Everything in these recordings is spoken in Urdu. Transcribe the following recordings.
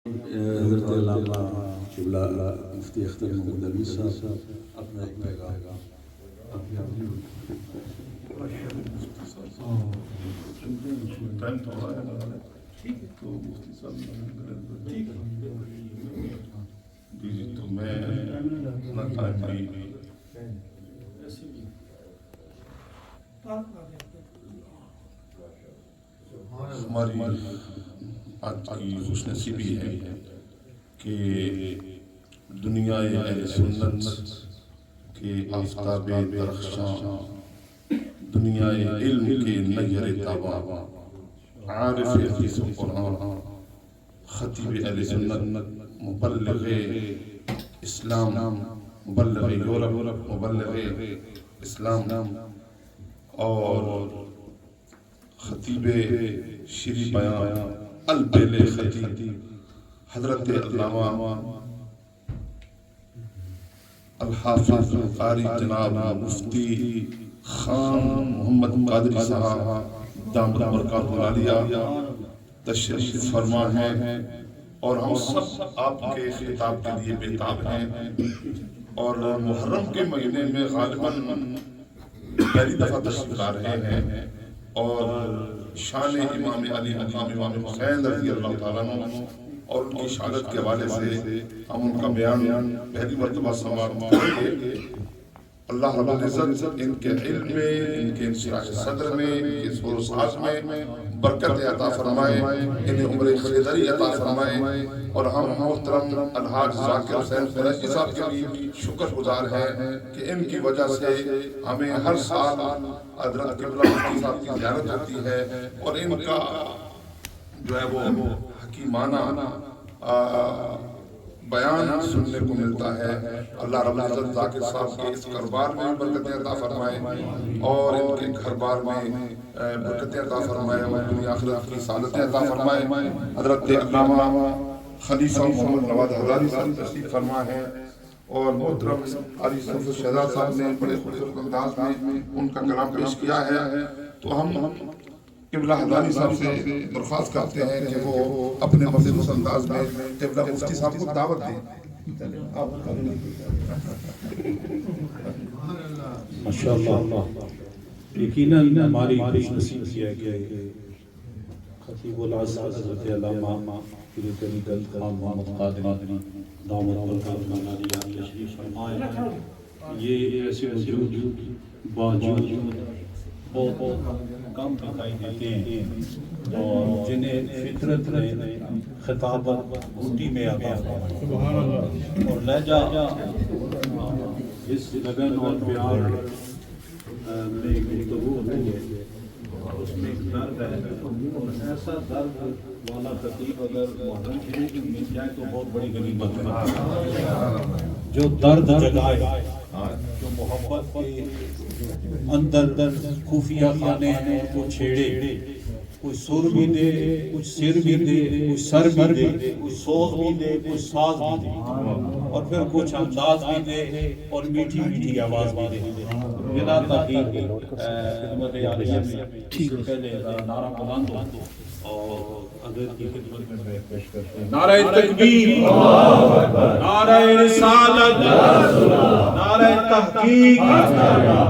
حضرت علامہ قبلہ مفتی اختر محمد علوی صاحب اپنا ایک پیغام تو میں اپنا ٹائم بھی ہماری آج کی خوش نصیبی ہے کہ دنیا اہل سنت کے آفتاب درخشاں، دنیا علم کے نیر تاباں، عارف حدیث و قرآن، خطیب اہل سنت، مبلغ اسلام، مبلغ یورپ، مبلغ اسلام اور خطیب شیریں بیان البیل خطیب حضرت علامہ الحافظ قاری جناب مفتی خان محمد قادری صاحب دامت برکاتہ العالیہ تشریف فرما ہیں، اور ہم سب آپ کے خطاب کے لیے بےتاب ہیں، اور محرم کے مہینے میں غالباً پہلی دفعہ تشریف لا رہے ہیں، اور شان امام علی مقام امام حسین رضی اللہ تعالیٰ عنہ اور ان کی شہادت کے حوالے سے ہم ان کا بیان پہلی مرتبہ سماعت کریں گے۔ اللہ رب العزت ان کے علم میں، ان کے انشراح صدر میں، ان کے زور و ساز میں برکت عطا فرمائے، انہیں عمر خیدری عطا فرمائے، اور ہم محترم الحاج ذاکر حسین قریشی صاحب کے بھی شکر گزار ہیں کہ ان کی وجہ سے ہمیں ہر سال حضرت قبلہ مفتی صاحب کی زیارت ہوتی ہے، اور ان کا جو ہے وہ حکیمانہ بیان سننے کو ملتا ہے۔ اللہ رب العزت ذاکر صاحب کے اس کاروبار میں برکتیں عطا فرمائے، اور ان کے گھر بار میں برکتیں عطا فرمائے، اور دنیا آخرت کی سعادتیں عطا فرمائے۔ حضرت علامہ خلیفہ محمد نواز ہزاری صاحب تشریف فرما ہے، اور محترم قاری صفوت شہزاد صاحب نے بڑے خوبصورت انداز میں ان کا کلام پیش کیا ہے، تو ہم قبلہ ہزاری صاحب سے درخواست کرتے ہیں کہ وہ اپنے مخصوص انداز میں قبلہ مفتی صاحب کو دعوت دیں۔ ماشاءاللہ، یقیناً ہماری خوش نصیبی ہے کہ خطیب العصر حضرت علامہ پیر طریقت خان محمد قادری دامت برکاتہ العالیہ تشریف فرمائے۔ یہ ایسے وجود باوجود بہت کم دکھائی دیتے ہیں، اور جنہیں فطرت نے خطابت اردو میں عطا فرمائی، اور لہجہ اس لگن اور پیار میں گفتگو ہوتی ہے، اس میں ایک درد ہے، اور ایسا درد والا خطیب اگر محرم شریف میں مل جائے تو بہت بڑی غنیمت ہے، جو درد جگائے، جو محبت کے اندر خفیہ خانے ہیں کو چھیڑے، کوئی سر بھی دے، کچھ سر بھی دے، کچھ سر بھی دے، کچھ سوز بھی دے، کچھ ساز بھی دے، اور پھر کچھ انداز بھی دے، اور میٹھی میٹھی آواز بھی دے۔ بلا تاخیر خدمت عالیہ میں پہلے نعرہ بلند ہو اور حضرت کی خدمت میں پیش کرتے ہیں۔ نعرہ تکبیر، نعرہ رسالت، نعرہ تحقیق،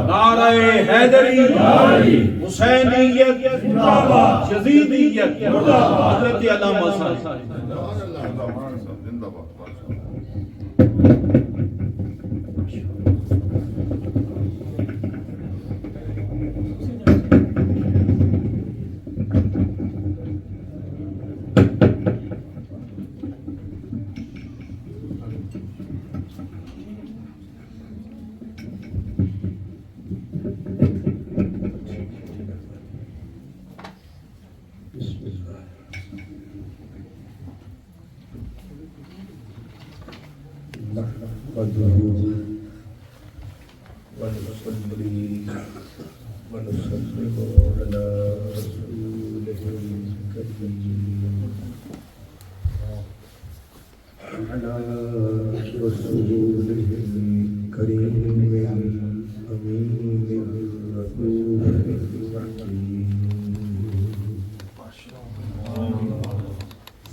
نعرہ حیدری، حسینیت، یزیدیت، حضرت علامہ صاحب۔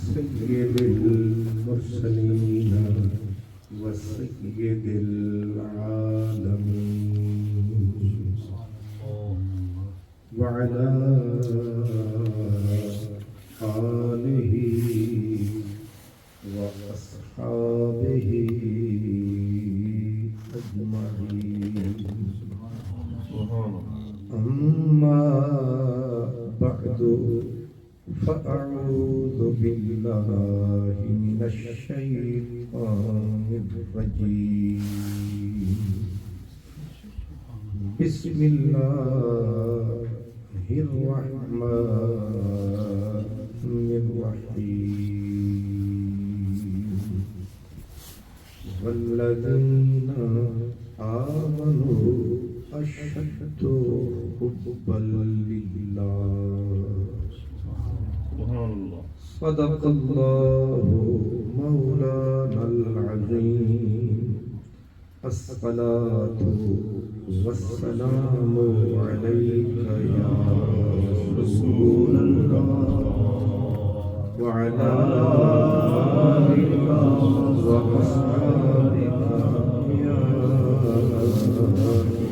سید فأعوذ بالله من الشيطان الرجيم بسم الله الرحمن الرحيم والذين آمنوا أشد حبا لله صدق الله مولانا العظيم الصلاة والسلام عليك يا رسول الله وعلى آلك وأصحابك يا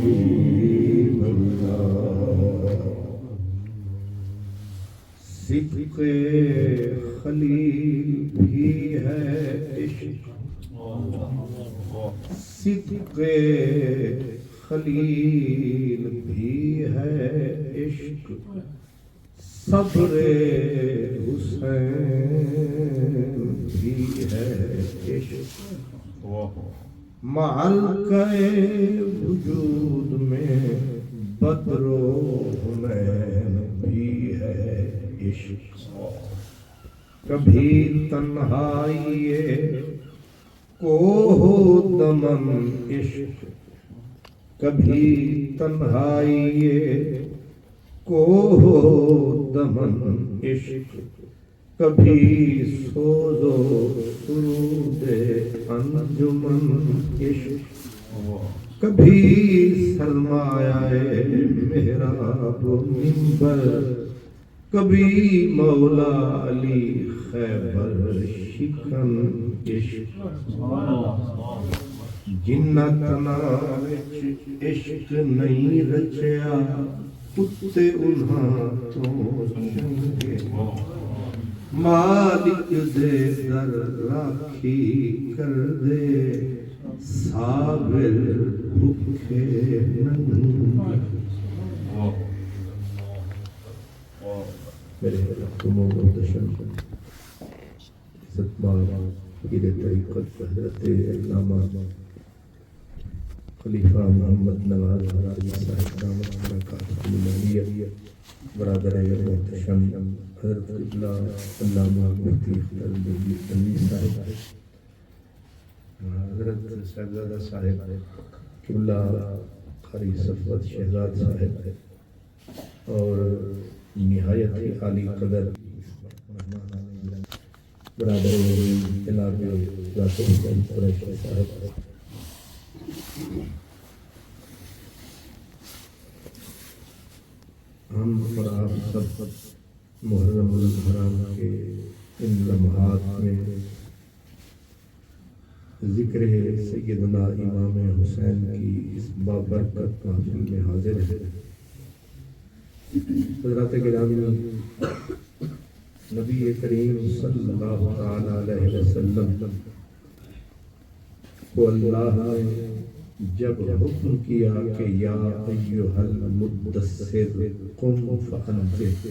حبيب الله صدق خلیل بھی ہے عشق صدق خلیل بھی ہے عشق صبر حسین بھی ہے عشق معلقہ وجود میں بدر و حنین بھی ہے عشق کبھی تنہائی کوہ دمن عشق کبھی تنہائی کوہ دمن عشق کبھی سوز و سرود انجمن عشق کبھی سرمایہ محراب و منبر کبھی مولا علی خیبر شکن عشق جنتنا عشق نہیں رچیا کتے انہاں تو چنگے مالک دے در راکھی کر دے صابر بھوکے ننگے میرے محترموں محتشم عزت مآب پیر طریقت حضرت علامہ خلیفہ محمد نواز حراجی صاحب دامت برکاتہ العالیہ برادر محتشم حضرت قبلہ علامہ مفتی اختر بہلی تنویر صاحب حضرت صاحبزادہ صاحب قبلہ قاری صفوت شہزاد صاحب اور نہایت ہی عالی قدر برادر جناب ذات حسین قریشی صاحب ہم اور آپ سب محرم الحرام کے ان لمحات میں ذکر سیدنا امام حسین کی اس بابرکت محفل میں حاضر ہے حضرات گرامی نبی کریم صلی اللہ تعالی علیہ وسلم کو اللہ نے جب حکم کیا کہ یا ایھا المدثر قم فانذر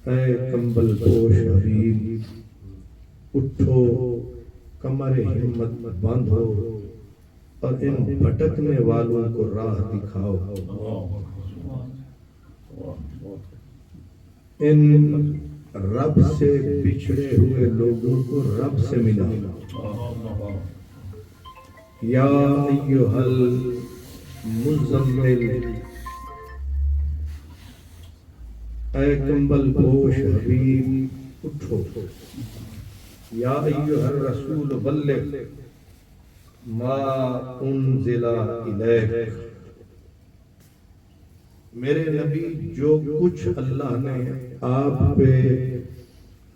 اے کمبل پوش حبیب اٹھو کمر ہمت باندھو اور ان بھٹکنے والوں کو راہ دکھاؤ ان رب سے بچھڑے ہوئے لوگوں کو رب سے ملا یا ایھا المزمل اے کمبل پوش حبیب اٹھو یا ایھا الرسول بلغ ما انزل الیک میرے نبی جو کچھ اللہ نے آپ پہ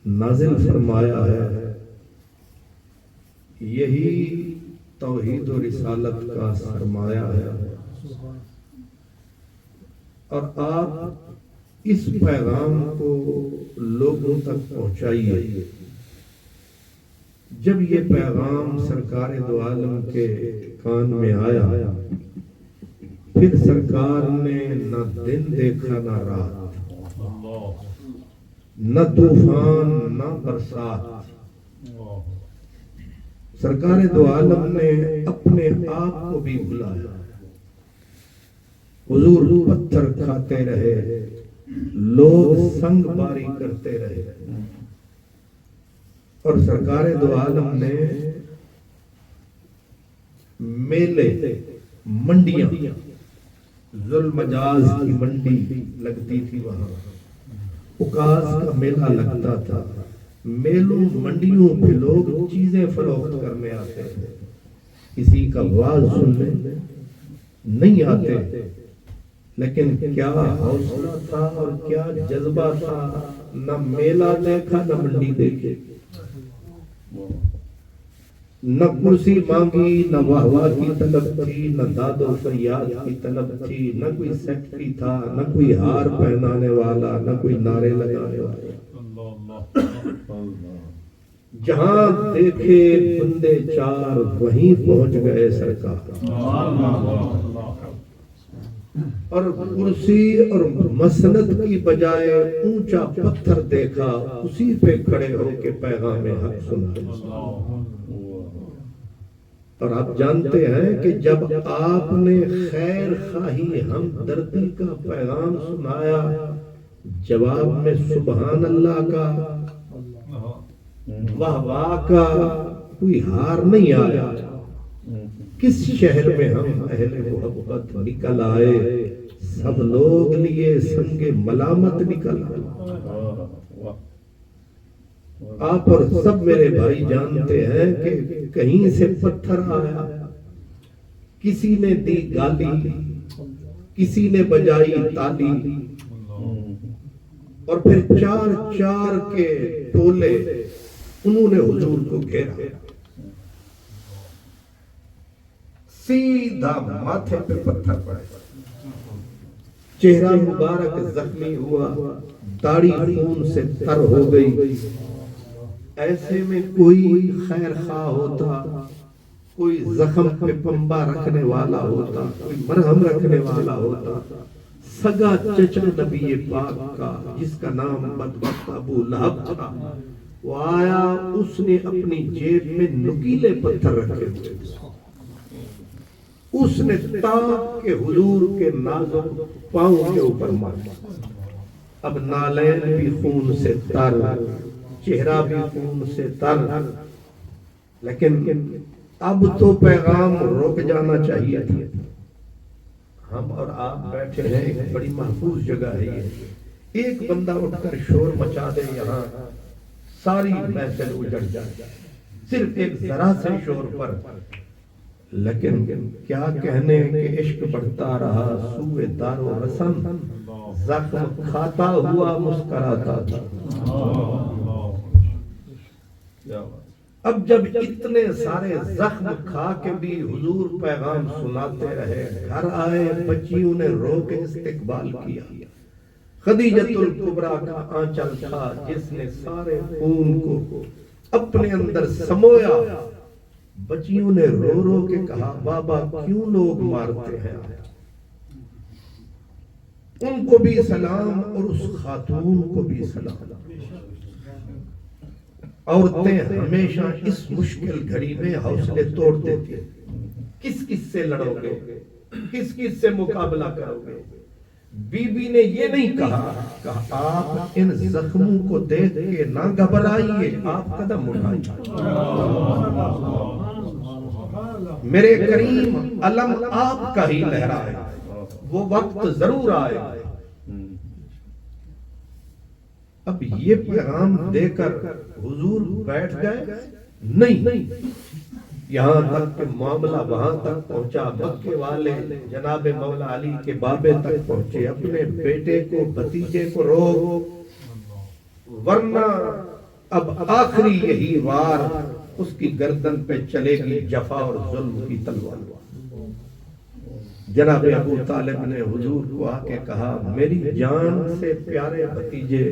نازل فرمایا ہے یہی توحید و رسالت کا سرمایہ ہے اور آپ اس پیغام کو لوگوں تک پہنچائیے جب یہ پیغام سرکار دو عالم کے کان میں آیا پھر سرکار نے نہ دن دیکھا نہ رات، نہ طوفان نہ برسات۔ سرکار دو عالم نے اپنے آپ کو بھی بلایا۔ حضور پتھر کھاتے رہے، لوگ سنگ باری کرتے رہے، اور سرکار دو عالم نے میلے، منڈیاں، ذوالمجاز کی منڈی لگتی تھی، وہاں اکاس کا میلہ لگتا تھا۔ میلوں منڈیوں پہ لوگ چیزیں فروخت کرنے آتے تھے، کسی کا واز سننے نہیں آتے، لیکن کیا حوصلہ تھا اور کیا جذبہ تھا، نہ میلہ دیکھا نہ منڈی دیکھی، نہ کرسی مانگی، نہ واہ واہ کی طلب تھی، نہ داد و فریاد کی طلب تھی، نہ کوئی سیکٹری تھا، نہ کوئی ہار پہنانے والا، نہ کوئی نعرے لگانے والا۔ جہاں دیکھے بندے چار وہیں پہنچ گئے سرکار، اور کرسی اور مسند کی بجائے اونچا پتھر دیکھا، اسی پہ کھڑے ہو کے پیغام حق سنا۔ اور آپ جانتے ہیں کہ جب آپ نے خیر خواہی ہمدردی کا پیغام سنایا، جواب میں سبحان اللہ کا، واہ واہ کا کوئی ہار نہیں آیا۔ کس شہر میں ہم اہل محبت نکل آئے، سب لوگ لیے سنگ ملامت نکل آئے۔ آپ اور سب میرے بھائی جانتے ہیں کہ کہیں سے پتھر آیا، کسی نے دی گالی، کسی نے بجائی تالی، اور پھر چار چار کے ٹولے انہوں نے حضور کو گھیرا، سیدھا ماتھے پہ پتھر پڑے، چہرہ مبارک زخمی ہوا، داڑھی خون سے تر ہو گئی۔ ایسے میں کوئی خیر خواہ ہوتا، کوئی زخم پہ پنبہ رکھنے والا ہوتا، کوئی مرہم رکھنے والا ہوتا، سگا چچا نبی پاک کا جس کا نام بدبخت ابو لہب تھا، وہ آیا، اس نے اپنی جیب میں نکیلے پتھر رکھے ہوئے، اس نے تاپ کے حضور کے نازک پاؤں کے اوپر مارا۔ اب نالین بھی خون سے تر، چہرہ بھی خون سے تر، لیکن اب تو پیغام رک جانا چاہیے تھا۔ ہم اور آپ بیٹھے ہیں، ایک بڑی محفوظ جگہ ہے یہ، ایک بندہ اٹھ کر شور مچا دے، یہاں ساری محفل اجڑ جائے، صرف ایک ذرا سے شور پر۔ لیکن کیا کہنے کہ عشق بڑھتا رہا، سوئے دار و رسن، زخم کھاتا ہوا مسکراتا تھا۔ اب جب اتنے سارے زخم کھا کے بھی حضور پیغام سناتے رہے، گھر آئے، بچیوں نے رو کے استقبال کیا۔ خدیجۃ الکبریٰ کا آنچل تھا جس نے سارے خون کو اپنے اندر سمویا۔ بچیوں نے رو رو کے کہا، بابا کیوں لوگ مارتے ہیں؟ ان کو بھی سلام اور اس خاتون کو بھی سلام۔ عورتیں ہمیشہ اس مشکل گھڑی میں حوصلے توڑ دیتی ہیں، کس کس سے لڑو گے، کس کس سے مقابلہ کرو گے؟ بی بی نے یہ نہیں کہا کہ آپ ان زخموں کو دیکھ کے نہ گھبرائیے، آپ قدم اٹھائیے، میرے کریم علم آپ کا ہی لہرائے، وہ وقت ضرور آئے۔ اب یہ پیغام دے کر حضور بیٹھ گئے؟ نہیں، یہاں تک کہ معاملہ وہاں تک پہنچا، مکے والے جناب مولا علی کے بابے تک پہنچے، اپنے بیٹے کو، بھتیجے کو روک، ورنہ اب آخری یہی وار اس کی گردن پہ چلے گی جفا اور ظلم کی تلوار۔ جناب ابو طالب نے حضور کو آ کے کہا، میری جان سے پیارے بھتیجے،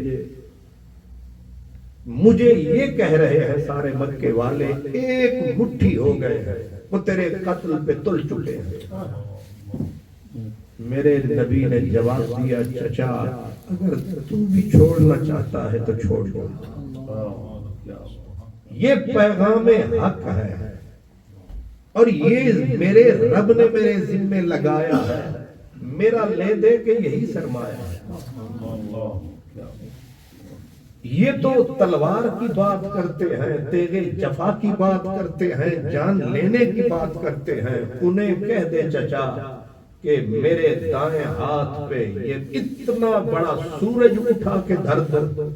مجھے یہ کہہ رہے ہیں سارے مکے والے، ایک مٹھی ہو گئے ہیں، وہ تیرے قتل پہ تل چکے ہیں۔ میرے نبی نے جواب دیا چچا اگر تو بھی چھوڑنا چاہتا ہے تو چھوڑ دو، یہ پیغام حق ہے اور یہ میرے رب نے میرے ذمے لگایا ہے، میرا لے دے کے یہی سرمایہ ہے۔ یہ تو تلوار کی بات کرتے ہیں، تیغ جفا کی بات کرتے ہیں، جان لینے کی بات کرتے ہیں، انہیں کہہ دے چچا کہ میرے دائیں ہاتھ پہ یہ اتنا بڑا سورج اٹھا کے دھر دو،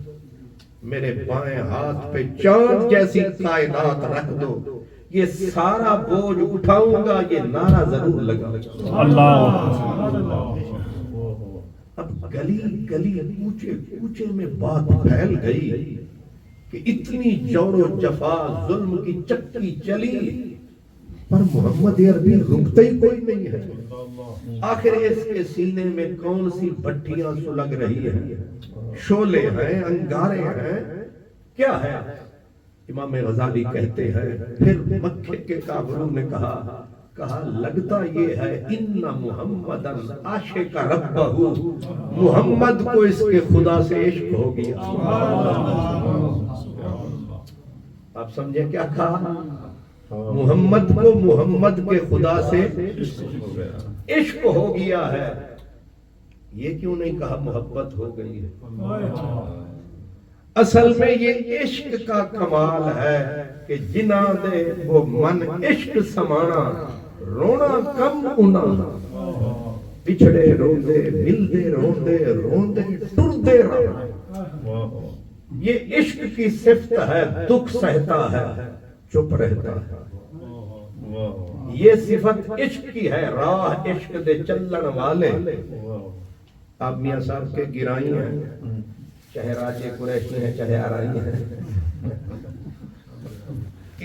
میرے بائیں ہاتھ پہ چاند جیسی کائنات رکھ دو، یہ سارا بوجھ اٹھاؤں گا، یہ نعرہ ضرور لگا۔ اب گلی گلی کوچے کوچے میں بات پھیل گئی کہ اتنی جور و جفا ظلم کی چکی چلی پر محمد عربی رکتا ہی کوئی نہیں ہے۔ آخر اس کے سینے میں کون سی بھٹیاں سلگ رہی ہیں، شعلے ہیں، انگارے ہیں، کیا ہے؟ امام غزالی کہتے ہیں پھر مکے کے کافروں نے کہا لگتا یہ ہے ان محمدن عاشق ربہ، محمد کو اس کے خدا سے عشق ہو گیا۔ آپ سمجھے کیا کہا؟ محمد کو محمد کے خدا سے عشق ہو گیا ہے۔ یہ کیوں نہیں کہا محبت ہو گئی ہے؟ اصل میں یہ عشق کا کمال ہے کہ جنا دے وہ من عشق سمانا، رونا کم انا، بچھڑے روندے ملدے روندے روندے ٹردے رہنا۔ یہ عشق کی صفت ہے، دکھ سہتا ہے چپ رہتا ہے، یہ صفت عشق کی ہے، راہ عشق دے چلن والے۔ آپ میاں صاحب کے گرائی ہیں، چاہے راجے قریشی ہیں چاہے آرائی ہیں،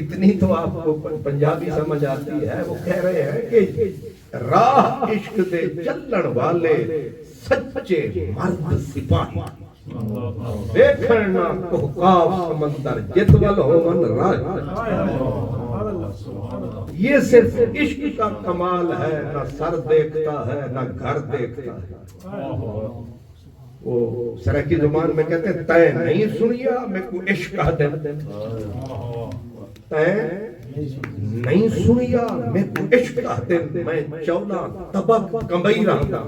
اتنی تو آپ کو پنجابی سمجھ آتی ہے، وہ کہہ رہے ہیں کہ راہ عشق دے چلن والے سچے مرد سپاہی، دیکھنا کوکاف سمندر جتول ہومن راہ۔ یہ صرف عشق کا کمال ہے، نہ سر دیکھتا ہے نہ گھر دیکھتا ہے۔ وہ سرکی زبان میں کہتے ہیں تے نہیں سنیا میں کو عشق دے، تے نہیں سنیا میں کو عشق دے، میں چولا طبق کمبئی رہا،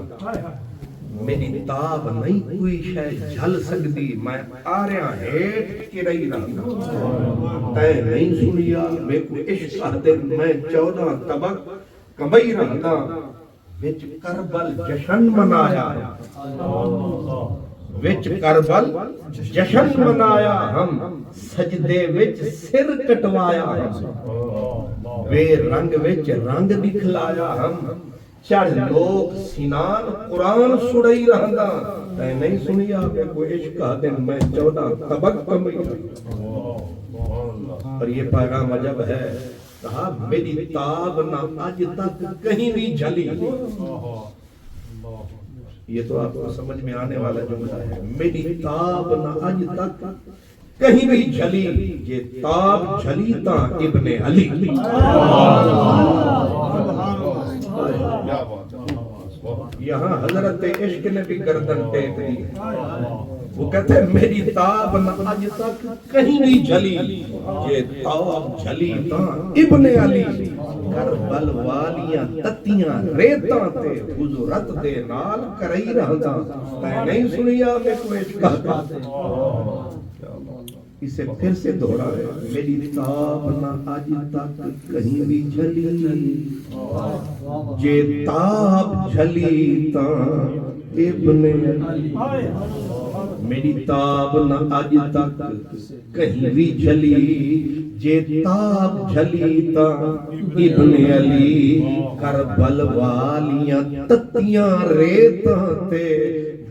میری تاب نہیں کوئی شے جھل سکتی، میں آریاں ہیٹ کی رہی رہا، تے نہیں سنیا میں کو عشق دے، میں چولا طبق کمبئی رہا، وچ کربل جشن منایا، وچ کربل جشن منایا، ہم سجدے وچ سر کٹوایا، بے رنگ وچ رنگ دکھلایا، ہم چڑھ لوگ سینان قرآن سڑائی رہندا، تے نہیں سنیا کہ کوئی عشق دن میں 14 طبق کمئی۔ اور یہ پیغام عجب ہے، کہا میری تاب نہ آج تک کہیں بھی جھلی، یہ تو آپ کو سمجھ میں آنے والا جملہ ہے، میری تاب نہ آج تک کہیں بھی جھلی، یہ تاب جھلی تا ابن علی۔ یہاں حضرت عشق نے بھی گردن ٹیک دی، وہ کہتے ہیں میری تاب نہ آج تک کہیں بھی جھلی، یہ تاب جھلی تا ابن علی، کربل والیاں تتیاں ریتاں تے حضرت دے نال کرائی رہندا، تے نہیں سنیا میں کوئی عشق دا۔ اسے پھر سے دوہرا ہے، میری تاب نہ آج تک کہیں بھی جھلی، جے تاب جھلی تا ابن علی، میری تاب نہ آج تک کہیں بھی جھلی، جے تاب جھلی تا ابن علی، کربل والیاں تتیاں ریتاں تے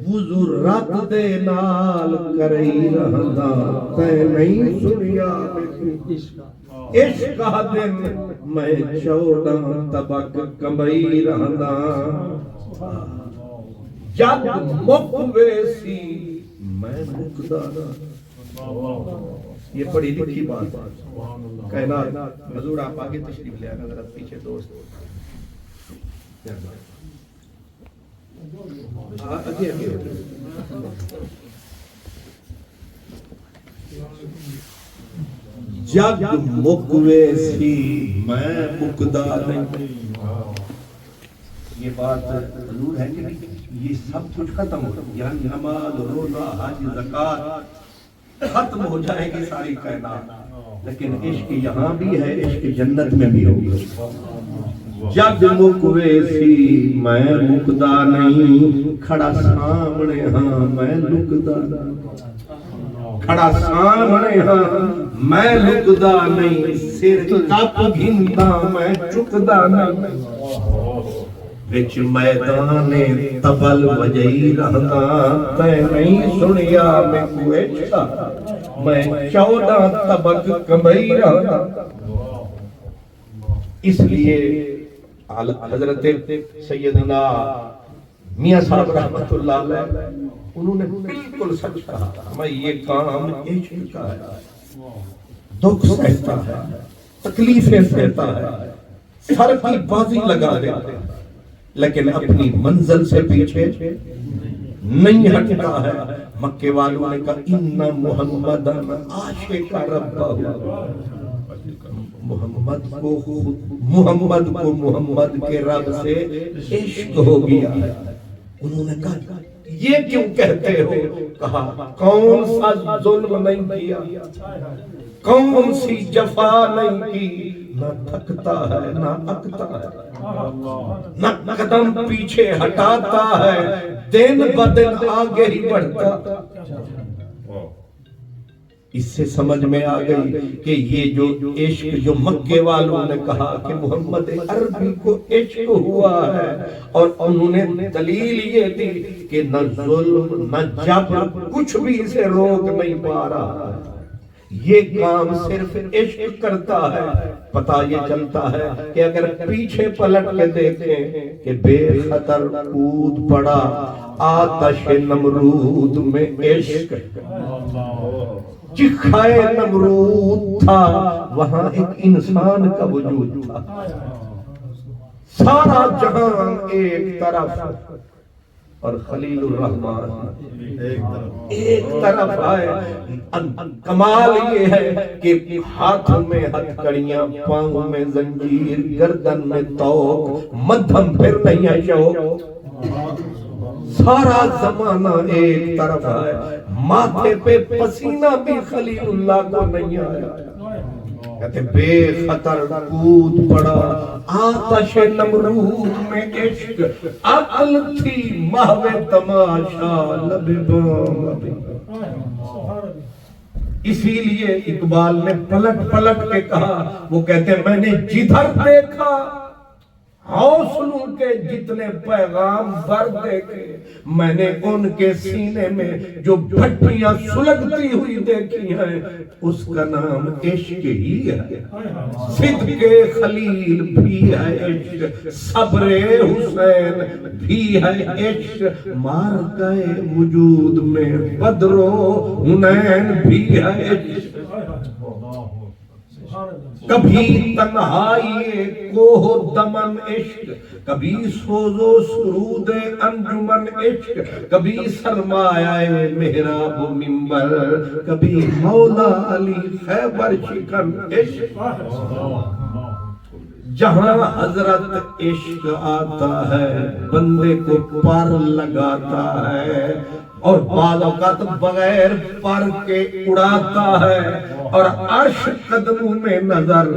وضو رات دے نال کرئی رہندا، تے نہیں سنیا عشق دن میں 14 طبق کمئی رہندا، جگ مک ویسی میں مکدا نہ۔ یہ بڑی لکھی بات ہے، کائنات حضور آپ آگے تشریف لے آنا، ذرا پیچھے دوست۔ جگ مکوے سی میں مکدا نہیں. یہ بات ضرور ہے کہ نہیں؟ یہ سب کچھ ختم ہو یعنی نماز روزہ حج زکات ختم ہو جائے گی ساری کائنات، لیکن عشق یہاں بھی ہے، عشق جنت میں بھی ہوگا. جگ مکوے سی میں مکدا نہیں، کھڑا سامنے ہاں میں لکدا نہیں. کھڑا سامنے ہاں میں لکدا نہیں، سر کپ گھندا میں چکدا نہیں. وچ میدان تبل وجئی رہنا تے نہیں سنیا میں کوئے چھا، میں 14 طبق کمائی رہنا. اس لیے حضرت سیدنا میاں صاحب رحمت اللہ علیہ انہوں نے بالکل سچ کہا، میں یہ کام عشق کا ہے، دکھ سہتا ہے، تکلیفیں سہتا ہے، سر کی بازی لگا دیتا ہے، لیکن اپنی منزل سے پیچھے نہیں ہٹتا ہے. مکے والوں نے کہا ان محمد عاشق ربہ، محمد کو محمد کے رب سے عشق ہو گیا. انہوں نے کہا یہ کیوں کہتے ہو؟ کہا کون سا ظلم نہیں کیا، کون سی جفا نہیں کی، نہ تھکتا ہے نہ اکتا ہے، نہ قدم پیچھے ہٹاتا ہے، دن بدن آگے ہی بڑھتا. اس سے سمجھ میں آ گئی کہ یہ جو عشق جو مکے والوں نے کہا کہ محمد عربی کو عشق ہوا ہے، اور انہوں نے دلیل یہ دی کہ نہ ظلم نہ جبر کچھ بھی اسے روک نہیں پا رہا ہے، یہ کام صرف عشق کرتا ہے. پتہ یہ چلتا ہے کہ اگر پیچھے پلٹ کے دیکھیں کہ بے خطر کود پڑا آتش نمرود میں عشق، چکھائے نمرود تھا وہاں ایک انسان کا وجود تھا. سارا جہان ایک طرف اور خلیل الرحمن ایک طرف آئے. کمال یہ ہے کہ ہاتھوں میں ہتھکڑیاں، پاؤں میں زنجیر، گردن میں توق، مدھم پھر نہیں ہے شوق. سارا زمانہ ایک طرف ہے، ماتھے پہ پسینہ بھی خلیل اللہ کو نہیں آیا. کہتے بے خطر کود پڑا آتش نمرود میں عشق، عقل تھی محو تماشا لب بام. اسی لیے اقبال نے پلٹ پلٹ کے کہا، وہ کہتے میں نے جدھر دیکھا حوصلوں کے جتنے پیغام بر دیکھے، میں نے ان کے سینے میں جو بھٹیاں سلگتی ہوئی دیکھی ہیں، اس کا نام عشق ہی ہے. صدق خلیل بھی ہے عشق، صبر حسین بھی ہے عشق، مار گئے وجود میں بدر و حنین بھی ہے عشق. کبھی تنہائی کوہ دمن عشق، کبھی سوز و سرود انجمن عشق، کبھی سرمایہ محراب و منبر، کبھی مولا علی خیبر شکن عشق. جہاں حضرت عشق آتا ہے بندے کو پر لگاتا ہے، اور بعض اوقات بغیر پر کے اڑاتا ہے، اور عرش قدموں میں نظر.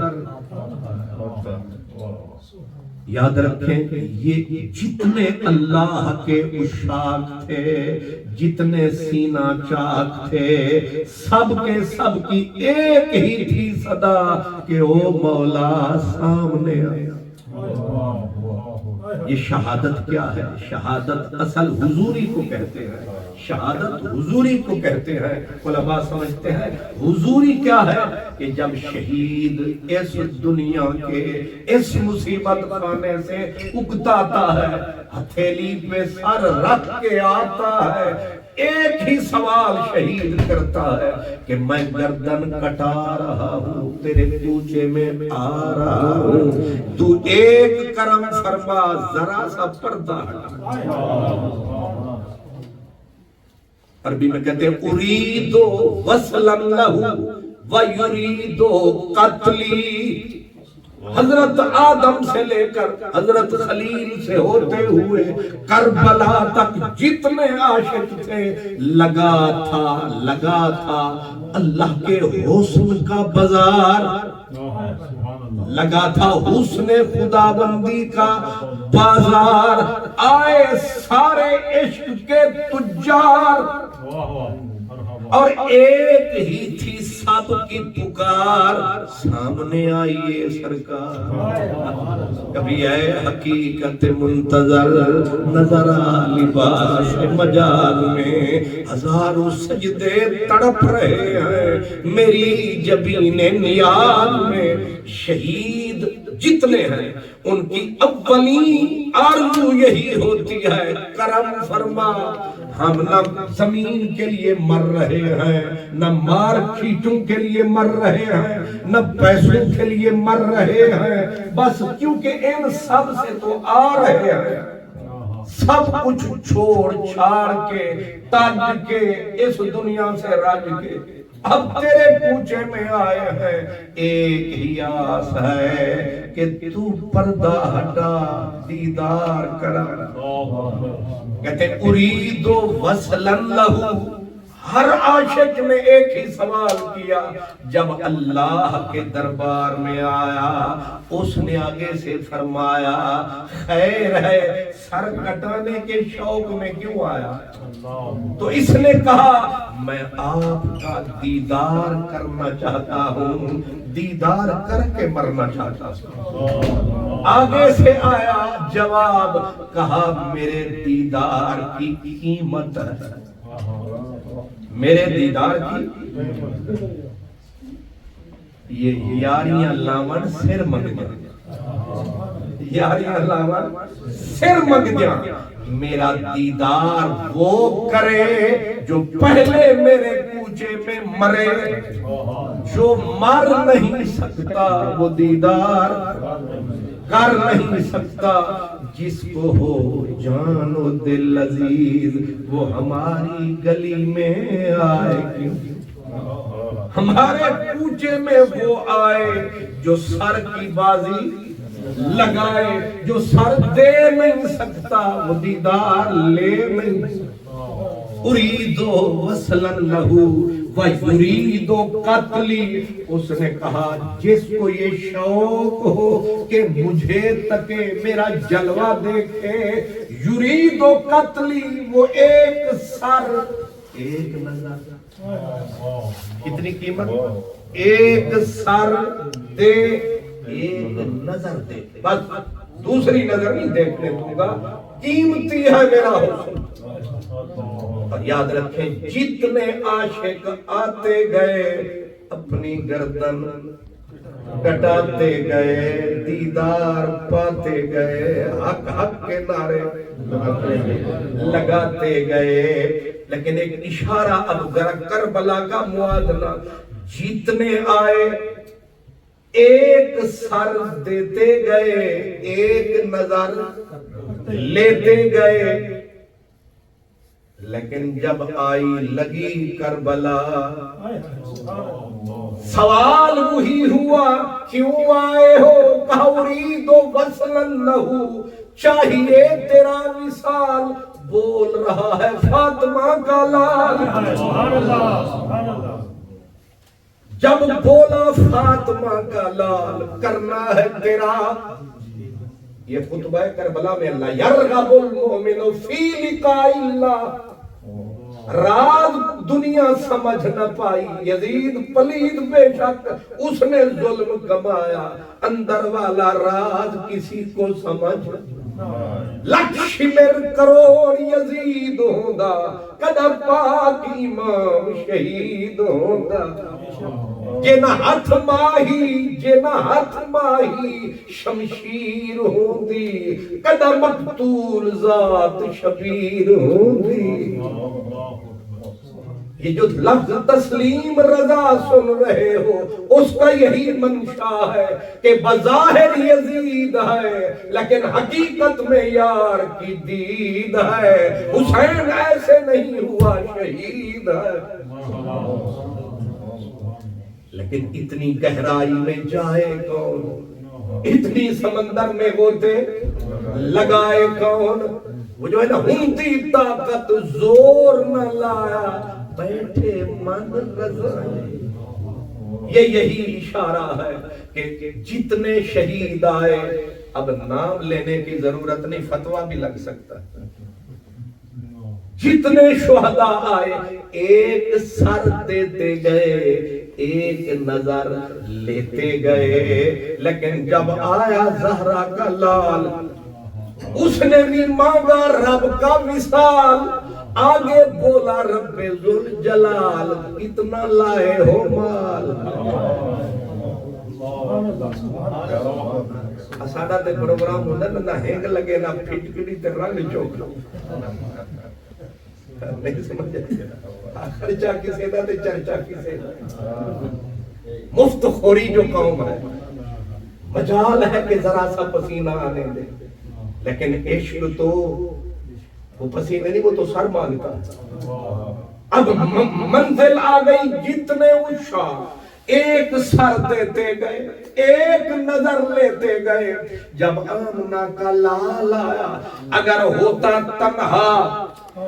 یاد رکھیں کہ یہ جتنے اللہ کے عشاق تھے، جتنے سینہ چاک تھے، سب کے سب کی ایک ہی تھی صدا کہ او مولا سامنے آیا. یہ شہادت کیا ہے؟ شہادت اصل حضوری کو کہتے ہیں. شہادت حضوری کو کہتے ہیں. علماء سمجھتے ہیں حضوری کیا ہے کہ جب شہید اس دنیا کے اس مصیبت خانے سے اگتاتا ہے, ہتھیلی پہ سر رکھ کے آتا ہے, ایک ہی سوال شہید کرتا ہے کہ میں گردن کٹا رہا ہوں, تیرے کوچے میں آ رہا ہوں, تو ایک کرم فرما, ذرا سا پردہ ہٹا. عربی میں کہتے ہیں اریدو وصلا لہو ویریدو قتلی. حضرت آدم سے لے کر حضرت خلیل سے ہوتے ہوئے کربلا تک جتنے عاشق تھے, لگا تھا اللہ کے حسن کا بازار, لگا تھا حسن خداوندی کا بازار. آئے سارے عشق کے تجار اور ایک ہی تھی سب کی پکار, سامنے آئیے سرکار. کبھی اے حقیقت منتظر نظر آ لباس مجال میں, ہزاروں سجدے تڑپ رہے ہیں میری جبین نیاز میں. شہید جتنے ہیں ان کی اولین آرزو یہی ہوتی ہے کرم فرما. ہم نہ زمین کے لیے مر رہے ہیں, نہ مار کھیٹوں کے لیے مر رہے ہیں, نہ پیسوں کے لیے مر رہے ہیں, بس کیونکہ ان سب سے تو آ رہے ہیں. سب کچھ چھوڑ چھاڑ کے تج کے اس دنیا سے رج کے اب تیرے کوچے میں آئے ہیں. ایک ہی آس ہے کہ تو پردہ ہٹا, دیدار کرا. کہتے اریدو وصلا لہو. ہر عاشق نے ایک ہی سوال کیا جب اللہ کے دربار میں آیا. اس نے آگے سے فرمایا خیر ہے, سر کٹانے کے شوق میں کیوں آیا؟ تو اس نے کہا میں آپ کا دیدار کرنا چاہتا ہوں, دیدار کر کے مرنا چاہتا ہوں. آگے سے آیا جواب, کہا میرے دیدار کی قیمت ہے, میرے دیدار کی یہ یاریاں لاون سر منگیاں, یاریاں لاون سر منگیاں. میرا دیدار وہ کرے جو پہلے میرے کوچے میں مرے, جو مر نہیں سکتا وہ دیدار کر نہیں سکتا. جس کو ہو جان و دل عزیز وہ ہماری گلی میں آئے کیوں, ہمارے کوچے میں وہ آئے جو سر کی بازی لگائے. جو سر دے نہیں سکتا وہ دیدار لے نہیں سکتا. اریدو وصلا لہو ویریدو قتلی. اس نے کہا جس کو یہ شوق ہو کہ مجھے تکے, میرا جلوہ دیکھے, یریدو قتلی, وہ ایک سر ایک نظر. کتنی قیمت؟ ایک سر دے, ایک نظر دے, بس دوسری نظر نہیں دیکھنے دوں گا. قیمتی ہے میرا حسن. اور یاد رکھیں جتنے عاشق آتے گئے اپنی گردن کٹاتے گئے, دیدار پاتے گئے, حق حق کے نعرے لگاتے گئے. لیکن ایک اشارہ اب ذرا کربلا کا موازنہ, جتنے آئے ایک سر دیتے گئے, ایک نظر لیتے گئے. لیکن جب آئی لگی کربلا سوال وہی ہوا کیوں آئے ہو؟ کہا اریدو وصلا لہو, چاہیے تیرا وصال. بول رہا ہے فاطمہ کا لال. جب بولا فاطمہ کا لال کرنا ہے تیرا. یہ خطبہ کربلا میں اللہ یرغب المؤمن فی لقاء اللہ. راز دنیا سمجھ نہ پائی یزید پلید بے شک, اس نے ظلم کمایا. اندر والا راز کسی کو سمجھ لکھ مر کروڑ یزید ہوندا کدا پاک امام شہید ہوندا جنا ہاتھ ماہی شمشیر ہوندی کدا مقتول ذات شبیر ہوندی یہ جو لفظ تسلیم رضا سن رہے ہو اس کا یہی منشا ہے کہ بظاہر یزید ہے لیکن حقیقت میں یار کی دید ہے حسین ایسے نہیں ہوا شہید ہے لیکن اتنی گہرائی میں جائے کون اتنی سمندر میں غوطے لگائے کون وہ جو ہے نا ہنتی طاقت زور نہ لایا بیٹھے من رضائے یہی اشارہ ہے کہ جتنے شہید آئے اب نام لینے کی ضرورت نہیں فتویٰ بھی لگ سکتا ہے جتنے شہداء آئے ایک سر دیتے گئے ایک نظر لیتے گئے لیکن جب آیا زہرا کا لال اس نے بھی مانگا رب کا وصال آگے بولا رب ذوالجلال اتنا لائے ہو مال ساڈا تے پروگرام ہوندا نہ ہینگ لگے نہ پھٹکڑی تے رنگ چوک نہیں سمجھے خرچہ کسے دا تے چرچا کسے دا مفت خوری جو قوم ہے مجال ہے کہ ذرا سا پسینہ آنے دے لیکن عشق تو وہ پسینے نہیں وہ تو سر مانگتا اب منزل آ گئی جتنے عشاء ایک سر دیتے گئے ایک نظر لیتے گئے جب آمنہ کا لال آیا اگر ہوتا تنہا